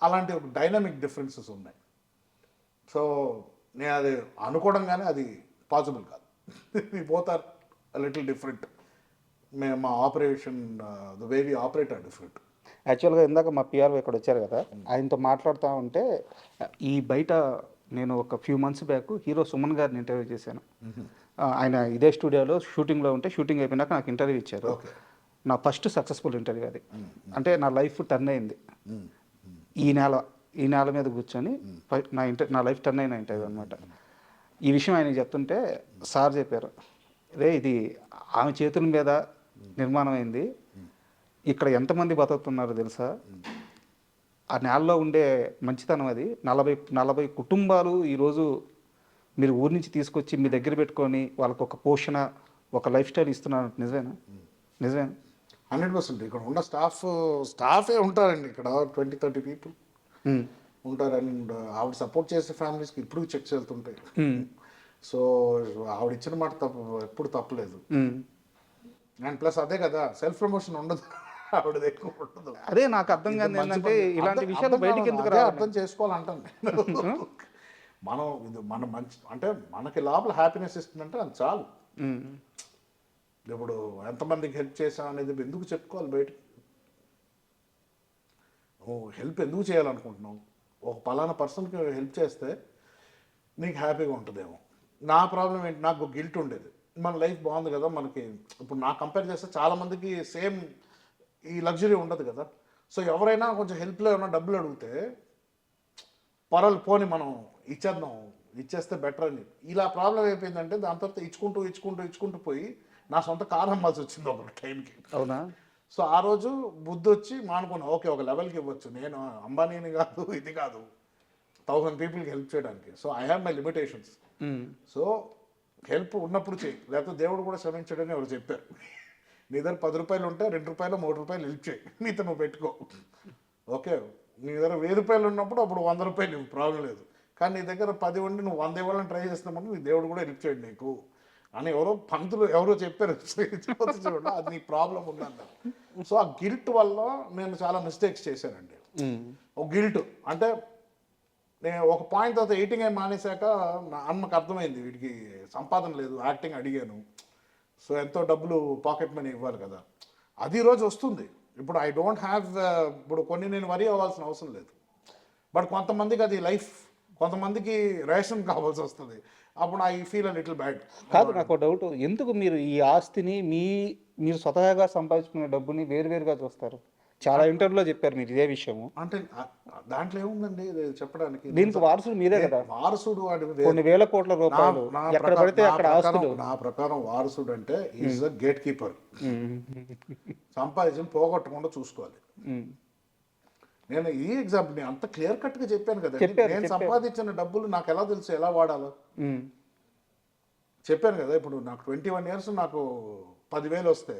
అలాంటి ఒక డైనమిక్ డిఫరెన్సెస్ ఉన్నాయి. సో నేను అది అనుకోవడం కానీ అది పాసిబుల్ కాదు. Both are little different. మా operation, the way we operate are different. యాక్చువల్గా ఇందాక మా పిఆర్ఓ ఇక్కడ వచ్చారు కదా, ఆయనతో మాట్లాడుతూ ఉంటే ఈ బయట నేను ఒక few months back hero Suman గారిని ఇంటర్వ్యూ చేశాను. ఆయన ఇదే స్టూడియోలో షూటింగ్లో ఉంటే, షూటింగ్ అయిపోయినాక నాకు ఇంటర్వ్యూ ఇచ్చారు. నా ఫస్ట్ సక్సెస్ఫుల్ ఇంటర్వ్యూ అది. అంటే నా లైఫ్ టర్న్ అయింది. ఈ నేల మీద కూర్చొని నా లైఫ్ టర్న్ అయిన ఇంటర్వ్యూ అనమాట. ఈ విషయం ఆయన చెప్తుంటే సార్ చెప్పారు, రే ఇది ఆమె చేతుల మీద నిర్మాణం అయింది. ఇక్కడ ఎంతమంది బతుకుతున్నారు తెలుసా? ఆ నేలలో ఉండే మంచితనం అది. 40 కుటుంబాలు ఈరోజు మీరు ఊరి నుంచి తీసుకొచ్చి మీ దగ్గర పెట్టుకొని వాళ్ళకు ఒక పోషణ, ఒక లైఫ్ స్టైల్ ఇస్తున్నారు. నిజమేనా? నిజమేనా? 100%. ఇక్కడ ఉన్న స్టాఫే ఉంటారండి. ఇక్కడ 20-30 పీపుల్ ఉమ్, ఉంటారు. అండ్ ఆవిడ సపోర్ట్ చేసే ఫ్యామిలీస్కి ఇప్పుడు చెక్స్ వెళ్తుంటాయి. ఉమ్, సో ఆవిడ ఇచ్చిన మాట ఎప్పుడు తప్పలేదు. ఉమ్. అండ్ ప్లస్ అదే కదా, సెల్ఫ్ ప్రమోషన్ ఉండదు ఆవిడది, ఎక్కువ ఉండదు. అదే నాకు అర్థం కాదు ఏంటంటే ఇలాంటి విషయాలు బయటికి ఎందుకు రావాలి? అర్థం చేసుకోవాలంటాను నేను. మనం ఇది మన మంచి అంటే మనకి లోపల హ్యాపీనెస్ ఇస్తుందంటే అది చాలు. ఉమ్, ఇప్పుడు ఎంతమందికి హెల్ప్ చేసాం అనేది ఎందుకు చెప్పుకోవాలి బయటకు? నువ్వు హెల్ప్ ఎందుకు చేయాలనుకుంటున్నావు? ఒక పలానా పర్సన్కి హెల్ప్ చేస్తే నీకు హ్యాపీగా ఉంటుందేమో. నా ప్రాబ్లం ఏంటి, నాకు గిల్ట్ ఉండేది. మన లైఫ్ బాగుంది కదా మనకి. ఇప్పుడు నా కంపేర్ చేస్తే చాలామందికి సేమ్ ఈ లగ్జరీ ఉండదు కదా. సో ఎవరైనా కొంచెం హెల్ప్లో ఏమైనా డబ్బులు అడిగితే పర్వాలేదు పోని మనం ఇచ్చేస్తే బెటర్ అని. ఇలా ప్రాబ్లం అయిపోయిందంటే దాని తర్వాత ఇచ్చుకుంటూ పోయి నా సొంత కారు అమ్మాల్సి వచ్చింది ఒక టైంకి. అవునా? సో ఆ రోజు బుద్ధి వచ్చి మానుకున్నా, ఓకే ఒక లెవెల్కి ఇవ్వచ్చు, నేను అంబానీని కాదు, ఇది కాదు, 1000 పీపుల్కి హెల్ప్ చేయడానికి. So I have my limitations. So help ఉన్నప్పుడు చేయి, లేకపోతే దేవుడు కూడా శ్రమించడని ఎవరు చెప్పారు. నీ దగ్గర 10 రూపాయలు ఉంటే 2 రూపాయలు 3 రూపాయలు హెల్ప్ చేయి, నీతో నువ్వు పెట్టుకో. ఓకే, నీ దగ్గర 1000 రూపాయలు ఉన్నప్పుడు అప్పుడు 100 రూపాయలు ఇవ్వు, ప్రాబ్లం లేదు. కానీ నీ దగ్గర 10 ఉండి నువ్వు 100 ఇవ్వాలని ట్రై చేస్తున్నప్పుడు నీ దేవుడు కూడా హెల్ప్ చేయండి నీకు అని పంతులు ఎవరో చెప్పారు. చూడండి, అది నీ ప్రాబ్లం ఉందన్నారు. సో ఆ గిల్ట్ వల్ల నేను చాలా మిస్టేక్స్ చేశానండి. ఒక గిల్ట్ అంటే నేను ఒక పాయింట్ తర్వాత ఎయిటింగ్ అయి మానేశాక నా అమ్మకి అర్థమైంది వీడికి సంపాదన లేదు, యాక్టింగ్ అడిగాను. సో ఎంతో డబ్బులు పాకెట్ మనీ ఇవ్వాలి కదా, అది రోజు వస్తుంది. ఇప్పుడు ఐ డోంట్ హ్యావ్, ఇప్పుడు కొన్ని నేను వరీ అవ్వాల్సిన అవసరం లేదు. బట్ కొంతమందికి అది లైఫ్, కొంతమందికి రేషన్ కావాల్సి వస్తుంది. అప్పుడు I feel a little bad. కాదు, నాకు డౌట్, ఎందుకు మీరు ఈ ఆస్తిని మీరు స్వతహాగా సంపాదించుకునే డబ్బుని వేరువేరుగా చూస్తారు? చాలా ఇంటర్వ్యూలో చెప్పారు మీరు ఇదే విషయము. అంటే దాంట్లో ఏముందండి ఇది చెప్పడానికి? దీనికి వారసుడు మీరే కదా. వారసుడు కొన్ని వేల కోట్ల రూపాయలు ఎక్కడ పడితే అక్కడ ఆస్తులు. నా ప్రకారం వారసుడు అంటే ఈజ్ అ గేట్ కీపర్. సంపాదించి పోగొట్టకుండా చూసుకోవాలి. నేను ఈ ఎగ్జాంపుల్ నేను అంత క్లియర్ కట్ గా చెప్పాను కదా. నేను సంపాదించిన డబ్బులు నాకు ఎలా తెలుసు ఎలా వాడాలో చెప్పాను కదా. ఇప్పుడు నాకు 21 years నాకు 10,000 వస్తే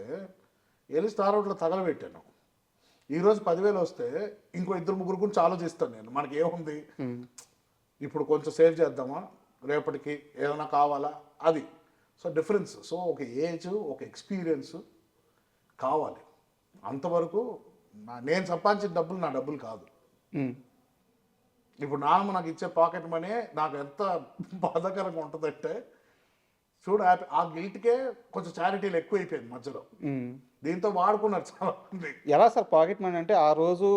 వెళ్ళి స్టార్ అవుట్లో తగలబెట్టాను. ఈరోజు 10,000 వస్తే ఇంకో 2-3 గురించి ఆలోచిస్తాను నేను. మనకి ఏముంది ఇప్పుడు, కొంచెం సేవ్ చేద్దామా, రేపటికి ఏదైనా కావాలా, అది. So difference. సో ఒక ఏజ్, ఒక ఎక్స్పీరియన్స్ కావాలి. అంతవరకు నేను సంపాదించిన డబ్బులు నా డబ్బులు కాదు. ఇప్పుడు నాన్నమ్మ నాకు ఇచ్చే పాకెట్ మనీ నాకు ఎంత బాధాకరంగా ఉంటుందంటే చూడు, ఆ గిల్ట్కే కొంచెం చారిటీలు ఎక్కువ అయిపోయింది మధ్యలో. దీంతో వాడుకున్నారు చాలా మంది. ఎలా సార్ పాకెట్ మనీ అంటే, ఆ రోజు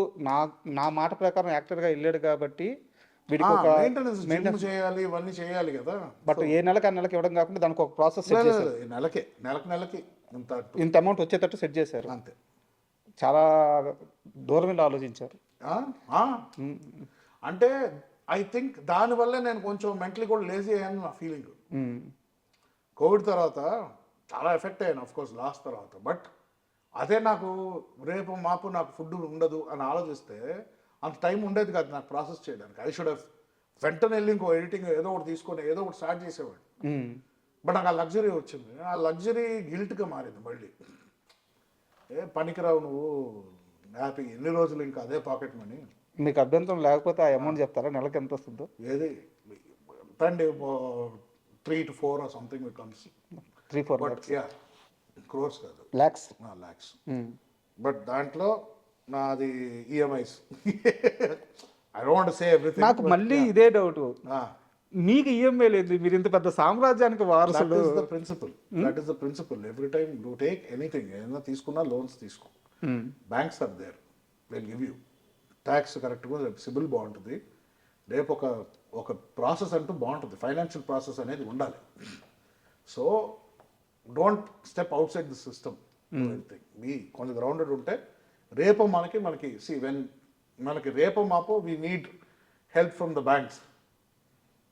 నా మాట ప్రకారం యాక్టర్గా వెళ్ళాడు కాబట్టి వీడికి ఒక మెయింటెనెన్స్ చేయాలి, ఇవన్నీ చేయాలి కదా. బట్ ఏ నెలకి ఆ నెలకి ఇవ్వడం కాకుండా దానికి ఒక ప్రాసెస్ నెలకి ఇంత అమౌంట్ వచ్చేటట్టు సెట్ చేశారు. అంతే. చాలా దూరం వెళ్ళి ఆలోచించారు. అంటే ఐ థింక్ దానివల్లే నేను కొంచెం మెంటలీ కూడా లేజీ అయ్యాను నా ఫీలింగ్. కోవిడ్ తర్వాత చాలా ఎఫెక్ట్ అయ్యాను కోర్స్ లాస్ట్ తర్వాత. బట్ అదే నాకు రేపు మాపు నాకు ఫుడ్ ఉండదు అని ఆలోచిస్తే అంత టైం ఉండేది కాదు నాకు ప్రాసెస్ చేయడానికి. ఐ షుడ్ హ్యావ్ వెంటనే వెళ్ళి ఇంకో ఎడిటింగ్ ఏదో ఒకటి తీసుకొని ఏదో ఒకటి స్టార్ట్ చేసేవాడు. బట్ నాకు ఆ లగ్జరీ వచ్చింది. ఆ లగ్జరీ గిల్ట్గా మారింది మళ్ళీ. పనికిరావు నువ్వు, హ్యాపీ ఎన్ని రోజులు ఇంకా అదే పాకెట్ మనీ. మీకు అభ్యంతరం లేకపోతే ఆ అమౌంట్ చెప్తారా, నెలకి ఎంత వస్తుందో? ఏది తండి 3 to 4 or something becomes 3-4 lakhs. Yeah, crores కాదు, lakhs. బట్ దాంట్లో నాది EMIs. I don't want say everything. నాకు మళ్ళీ ఇదే డౌట్, మీకు ఈఎంఐ లేదు, మీరు ఇంత పెద్ద సామ్రాజ్యానికి వారసులు. That is the principle. Every time you take anything, ఏదైనా తీసుకున్నా లోన్స్ తీసుకో, banks are there, will give you. Tax కరెక్ట్గా, సిబిల్ బాగుంటుంది, రేపు ఒక ప్రాసెస్ అంటూ బాగుంటుంది. ఫైనాన్షియల్ ప్రాసెస్ అనేది ఉండాలి. So don't step outside the system. మీ కొంచెం గ్రౌండెడ్ ఉంటే రేపు మనకి మనకి రేపు మాపో we need help from the banks.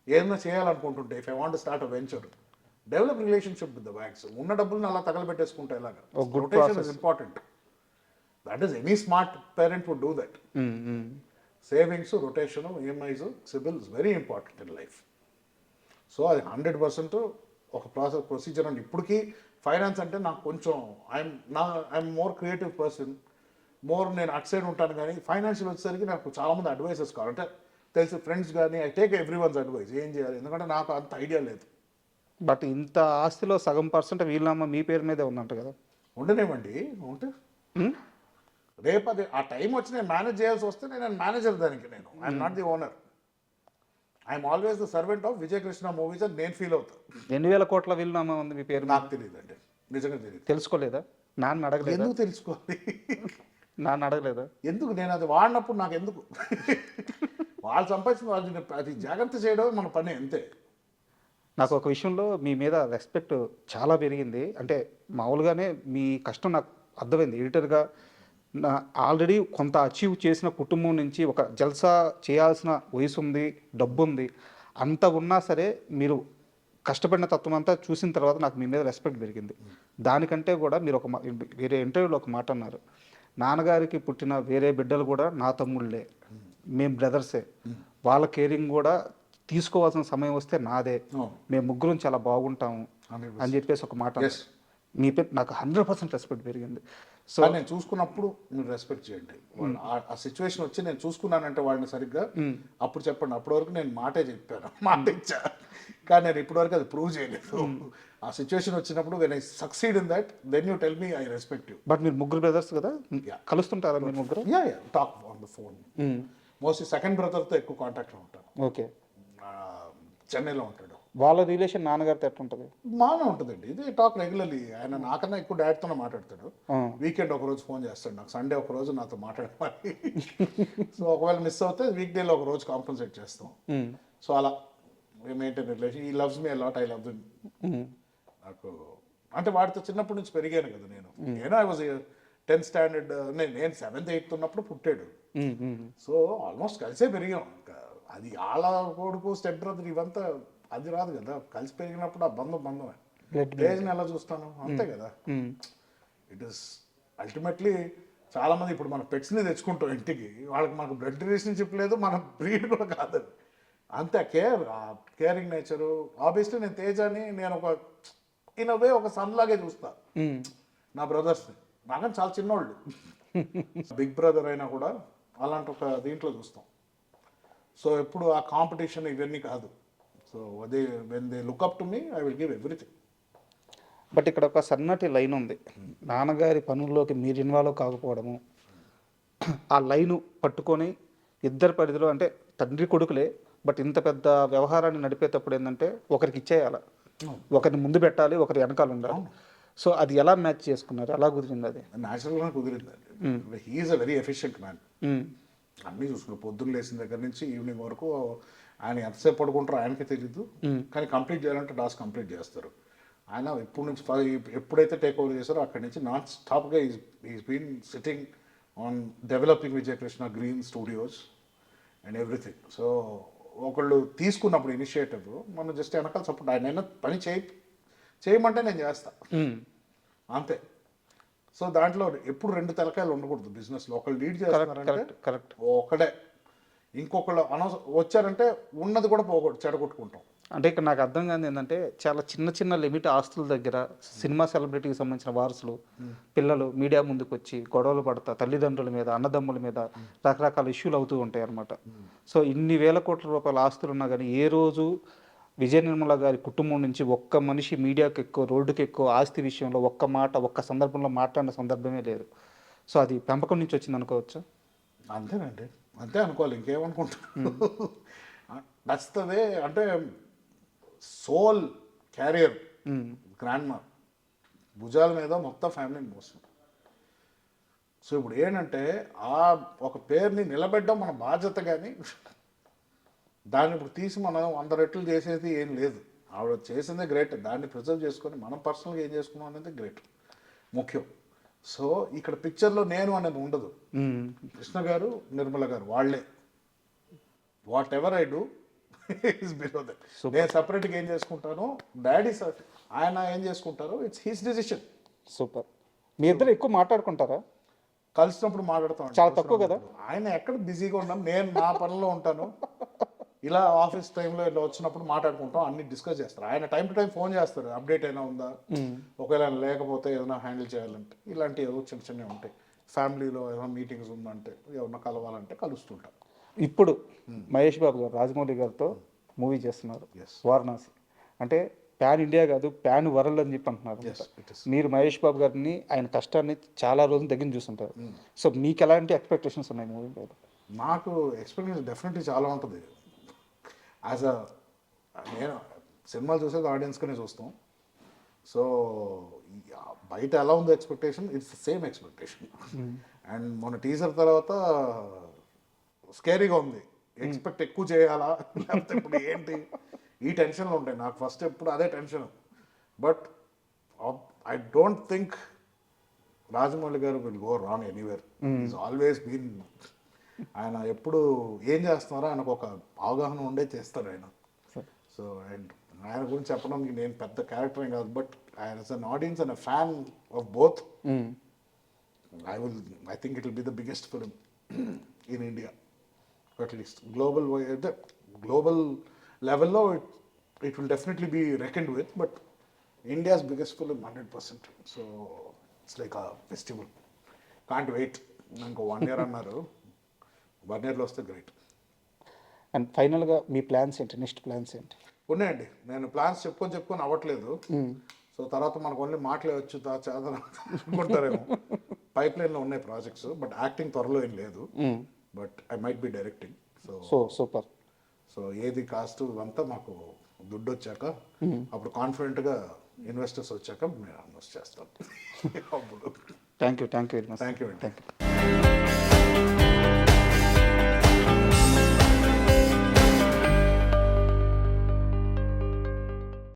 ఏదైనా చేయాలనుకుంటుంటే, if I want start a venture, develop relationship with the banks. ఉన్న డబ్బులను అలా తగలబెట్టేసుకుంటే ఎలాగా? Oh, good rotation process. Is important. That is any smart parent would do that. Savings, rotation, EMIs, CIBIL is very important in life. So అది 100% ఒక procedure అండి. ఇప్పటికీ finance అంటే నాకు కొంచెం ఐఎమ్ మోర్ క్రియేటివ్ పర్సన్, నేను అట్ సైడ్ ఉంటాను. కానీ ఫైనాన్షియల్ వచ్చేసరికి నాకు చాలామంది అడ్వైసెస్ కావాలి. అంటే తెలిసి ఫ్రెండ్స్ కానీ I take every once advice ఏం చేయాలి, ఎందుకంటే నాకు అంత ఐడియా లేదు. బట్ ఇంత ఆస్తిలో సగం పర్సెంట్ వీళ్ళమ్మ మీ పేరు మీదే ఉందంట కదా? ఉండనేమండి, ఉంటే రేపు అది ఆ టైం వచ్చి నేను మేనేజ్ చేయాల్సి వస్తే నేను మేనేజర్ దానికి. I'm not the owner. I'm always the servant of Vijay Krishna movies అని నేను ఫీల్ అవుతాను. 2000 కోట్ల వీళ్ళమ్మ ఉంది మీ పేరు? నాకు తెలియదు అండి, నిజంగా తెలియదు. తెలుసుకోలేదా? నాన్న అడగలేదు? ఎందుకు తెలుసుకోవాలి? నాన్న అడగలేదా? ఎందుకు? నేను అది వాడినప్పుడు నాకు ఎందుకు? వాళ్ళు సంపాదించిన వాళ్ళు అది జాగ్రత్త చేయడం మన పని, అంతే. నాకు ఒక విషయంలో మీ మీద రెస్పెక్ట్ చాలా పెరిగింది. అంటే మామూలుగానే మీ కష్టం నాకు అర్థమైంది. ఎడిటర్గా ఆల్రెడీ కొంత అచీవ్ చేసిన కుటుంబం నుంచి ఒక జల్సా చేయాల్సిన వయసు ఉంది, డబ్బు ఉంది, అంత ఉన్నా సరే మీరు కష్టపడిన తత్వం అంతా చూసిన తర్వాత నాకు మీ మీద రెస్పెక్ట్ పెరిగింది. దానికంటే కూడా మీరు వేరే ఇంటర్వ్యూలో ఒక మాట అన్నారు, నాన్నగారికి పుట్టిన వేరే బిడ్డలు కూడా నా తమ్ముళ్ళే, మేము బ్రదర్సే, వాళ్ళ కేరింగ్ కూడా తీసుకోవాల్సిన సమయం వస్తే నాదే, మేము ముగ్గురం చాలా బాగుంటాము అని చెప్పేసి ఒక మాట. మీ పేరు నాకు 100% రెస్పెక్ట్ పెరిగింది. సో నేను చూసుకున్నప్పుడు మీరు రెస్పెక్ట్ చేయండి. ఆ సిచ్యువేషన్ వచ్చి నేను చూసుకున్నానంటే వాళ్ళని సరిగ్గా అప్పుడు చెప్పండి. అప్పటి వరకు నేను మాటే చెప్పాను, మాట ఇచ్చా, కానీ నేను ఇప్పటివరకు అది ప్రూవ్ చేయలేదు. ఆ సిచ్యువేషన్ వచ్చినప్పుడు when I succeed in that, then you tell me I respect you. But మీరు ముగ్గురు బ్రదర్స్ కదా, కలుస్తుంటారా మీరు ముగ్గురు? Talk on the phone. Mostly second బ్రదర్తో ఎక్కువ కాంటాక్ట్లో ఉంటాను. ఓకే. చెన్నైలో ఉంటాడు. వాళ్ళ రిలేషన్ నాన్నగారితో ఎట్లుంటుంది? బాగానే ఉంటుందండి. ఇది టాక్ రెగ్యులర్లీ. ఆయన నాకన్నా ఎక్కువ డాడ్తోనే మాట్లాడతాడు. వీకెండ్ ఒకరోజు ఫోన్ చేస్తాడు నాకు, సండే ఒకరోజు నాతో మాట్లాడాలి. సో ఒకవేళ మిస్ అవుతే వీక్ డేలో ఒక రోజు కాంపన్సేట్ చేస్తాం. సో అలా మెయింటైన్ రిలేషన్. ఈ loves me a lot, I love him. నాకు అంటే వాడితో చిన్నప్పటి నుంచి పెరిగాను కదా నేను. ఐ వాజ్ 10th స్టాండర్డ్, నేను 7th 8th ఉన్నప్పుడు పుట్టాడు. సో ఆల్మోస్ట్ కలిసే పెరిగాం. అది ఆళ్ళ కొడుకు, స్టెప్ బ్రదర్ ఇవంతా అది రాదు కదా. కలిసి పెరిగినప్పుడు ఆ బంధమే. ఏజ్ని ఎలా చూస్తాను, అంతే కదా. ఇట్ ఈస్ అల్టిమేట్లీ చాలా మంది ఇప్పుడు మన పెట్స్ని తెచ్చుకుంటాం ఇంటికి, వాళ్ళకి మనకు బ్లడ్ రిలేషన్షిప్ లేదు, మన బ్రీడ్ కూడా కాదు. అంతే కేరింగ్ నేచరు. ఆబ్వియస్లీ నేను తేజాని నేను ఒక ఇన్ వే ఒక సన్ లాగే చూస్తా నా బ్రదర్స్ని. నాకని చాలా చిన్నోళ్ళు, బిగ్ బ్రదర్ అయినా కూడా అలాంటి ఒక దీంట్లో చూస్తాం. సో ఎప్పుడు ఆ కాంపిటీషన్ ఇవన్నీ కాదు. సో అదే when they look up to me, I will give everything. But ఇక్కడ ఒక సన్నటి లైన్ ఉంది. నాన్నగారి పనుల్లోకి మీరు ఇన్వాల్వ్ కాకపోవడము, ఆ లైను పట్టుకొని ఇద్దరు పరిధిలో, అంటే తండ్రి కొడుకులే, బట్ ఇంత పెద్ద వ్యవహారాన్ని నడిపేటప్పుడు ఏంటంటే ఒకరికి ఇచ్చేయాలి, ఒకరిని ముందు పెట్టాలి, ఒకరి వెనకాల ఉండాలి. సో అది ఎలా మ్యాచ్ చేసుకున్నారు, ఎలా కుదిరింది? అది న్యాచురల్గా కుదిరింది. He is a very efficient man. అన్నీ చూసుకున్నాం, పొద్దున్న లేచిన దగ్గర నుంచి ఈవినింగ్ వరకు. ఆయన ఎంతసేపు పడుకుంటారో ఆయనకే తెలీదు, కానీ కంప్లీట్ చేయాలంటే టాస్క్ కంప్లీట్ చేస్తారు. ఆయన ఎప్పుడైతే టేక్ ఓవర్ చేశారో అక్కడి నుంచి నాన్ స్టాప్గా is been sitting on developing Vijay Krishna green studios and everything. So ఒకళ్ళు తీసుకున్నప్పుడు ఇనిషియేటివ్, మనం జస్ట్ వెనకాల సపోర్ట్. ఆయన పని చేయమంటే నేను చేస్తా, అంతే. సో దాంట్లో ఎప్పుడు రెండు తలకాయలు ఉండకూడదు బిజినెస్లో. ఒకళ్ళు లీడ్ చేస్తున్నారంటే కరెక్ట్, ఒకడే, ఇంకొకళ్ళు వచ్చారంటే ఉన్నది కూడా చెడగొట్టుకుంటాం. అంటే ఇక్కడ నాకు అర్థం కాదు ఏంటంటే, చాలా చిన్న చిన్న లిమిట్ ఆస్తుల దగ్గర సినిమా సెలబ్రిటీకి సంబంధించిన వారసులు పిల్లలు మీడియా ముందుకు వచ్చి గొడవలు పడతా, తల్లిదండ్రుల మీద, అన్నదమ్ముల మీద రకరకాల ఇష్యూలు అవుతూ ఉంటాయి అన్నమాట. సో ఇన్ని వేల కోట్ల రూపాయల ఆస్తులు ఉన్నా కానీ ఏ రోజు విజయ నిర్మల గారి కుటుంబం నుంచి ఒక్క మనిషి మీడియాకి ఎక్కువ, రోడ్డుకి ఎక్కువ, ఆస్తి విషయంలో ఒక్క మాట, ఒక్క సందర్భంలో మాట్లాడిన సందర్భమే లేదు. సో అది పెంపకం నుంచి వచ్చింది అనుకోవచ్చు. అంతేనండి, అంతే అనుకోవాలి, ఇంకేమనుకుంటాను. నచ్చుతుంది అంటే సోల్ క్యారియర్, గ్రాండ్ మా భుజాల మీద మొత్తం ఫ్యామిలీని మోస్తుంది. సో ఇప్పుడు ఏంటంటే ఆ ఒక పేరుని నిలబెట్టడం మన బాధ్యత, కానీ దాన్ని ఇప్పుడు తీసి మనం 100 రెట్లు చేసేది ఏం లేదు. ఆవిడ చేసిందే గ్రేట్, దాన్ని ప్రిజర్వ్ చేసుకొని మనం పర్సనల్గా ఏం చేసుకున్నాం అనేది గ్రేట్ ముఖ్యం. సో ఇక్కడ పిక్చర్లో నేను అనేది ఉండదు. కృష్ణ గారు, నిర్మల గారు వాళ్ళే. What ever I do is below that. నేను సపరేట్గా ఏం చేసుకుంటాను, డాడీ ఆయన ఏం చేసుకుంటారో ఇట్స్ హిస్ డిసిషన్. సూపర్. మీ ఇద్దరు ఎక్కువ మాట్లాడుకుంటారా? కలిసినప్పుడు మాట్లాడతాం. చాలా తక్కువ కదా. ఆయన ఎక్కడ బిజీగా ఉన్నాం, నేను నా పనిలో ఉంటాను. ఇలా ఆఫీస్ టైంలో ఇలా వచ్చినప్పుడు మాట్లాడుకుంటాం, అన్ని డిస్కస్ చేస్తారు. ఆయన టైం టు టైం ఫోన్ చేస్తారు, అప్డేట్ అయినా ఉందా, ఒకవేళ లేకపోతే ఏదైనా హ్యాండిల్ చేయాలంటే, ఇలాంటి ఏదో చిన్న చిన్నవి ఉంటాయి. ఫ్యామిలీలో ఏదైనా మీటింగ్స్ ఉందంటే, ఎవరన్నా కలవాలంటే కలుస్తుంటాం. ఇప్పుడు మహేష్ బాబు గారు రాజమౌళి గారితో మూవీ చేస్తున్నారు, వారణాసి. అంటే ప్యాన్ ఇండియా కాదు, ప్యాన్ వరల్డ్ అని చెప్పి అంటున్నారు. మీరు మహేష్ బాబు గారిని, ఆయన కష్టాన్ని చాలా రోజులు దగ్గర చూస్తుంటారు. సో మీకు ఎలాంటి ఎక్స్పెక్టేషన్స్ ఉన్నాయి మూవీ మీద? నాకు ఎక్స్పీరియన్స్ డెఫినెట్లీ చాలా ఉంటుంది. నేను సినిమాలు చూసేది ఆడియన్స్గానే చూస్తాం. సో బయట ఎలా ఉందో expectation, it's same expectation. And మన టీజర్ తర్వాత స్కేరీగా ఉంది, ఎక్స్పెక్ట్ ఎక్కువ చేయాలా లేకపోతే ఇప్పుడు ఏంటి, ఈ టెన్షన్లో ఉంటాయి నాకు. ఫస్ట్ ఎప్పుడు అదే tension. But I don't think Rajamouli garu will go wrong anywhere. Is always been, ఆయన ఎప్పుడు ఏం చేస్తున్నారో ఆయనకు ఒక అవగాహన ఉండే చేస్తారు ఆయన. సో అండ్ ఆయన గురించి చెప్పడానికి నేను పెద్ద క్యారెక్టర్ ఏం కాదు, బట్ ఆయన an audience and fan of both. I think it will be the biggest film in India, at least global లెవెల్లో it will definitely be reckoned with, but India's biggest film 100%. So it's like a festival, can't wait. ఇంకో 1 year అన్నారు, 1 yearలో వస్తే great. And ఫైనల్గా మీ plans ఏంటి, next plans ఏంటి? ఉన్నాయండి, నేను plans చెప్పుకొని అవ్వట్లేదు. సో తర్వాత మనకు ఓన్లీ మాటలే వచ్చు అనుకుంటారేమో. పైప్ లైన్లో ఉన్నాయి ప్రాజెక్ట్స్, బట్ యాక్టింగ్ త్వరలో ఏం లేదు. But I might be directing. So super. So ఏది కాస్ట్ ఇవంతా మాకు దుడ్డు వచ్చాక, అప్పుడు కాన్ఫిడెంట్గా ఇన్వెస్టర్స్ వచ్చాక నేను ఇన్వెస్ట్ చేస్తాను. Thank you very much. Thank you.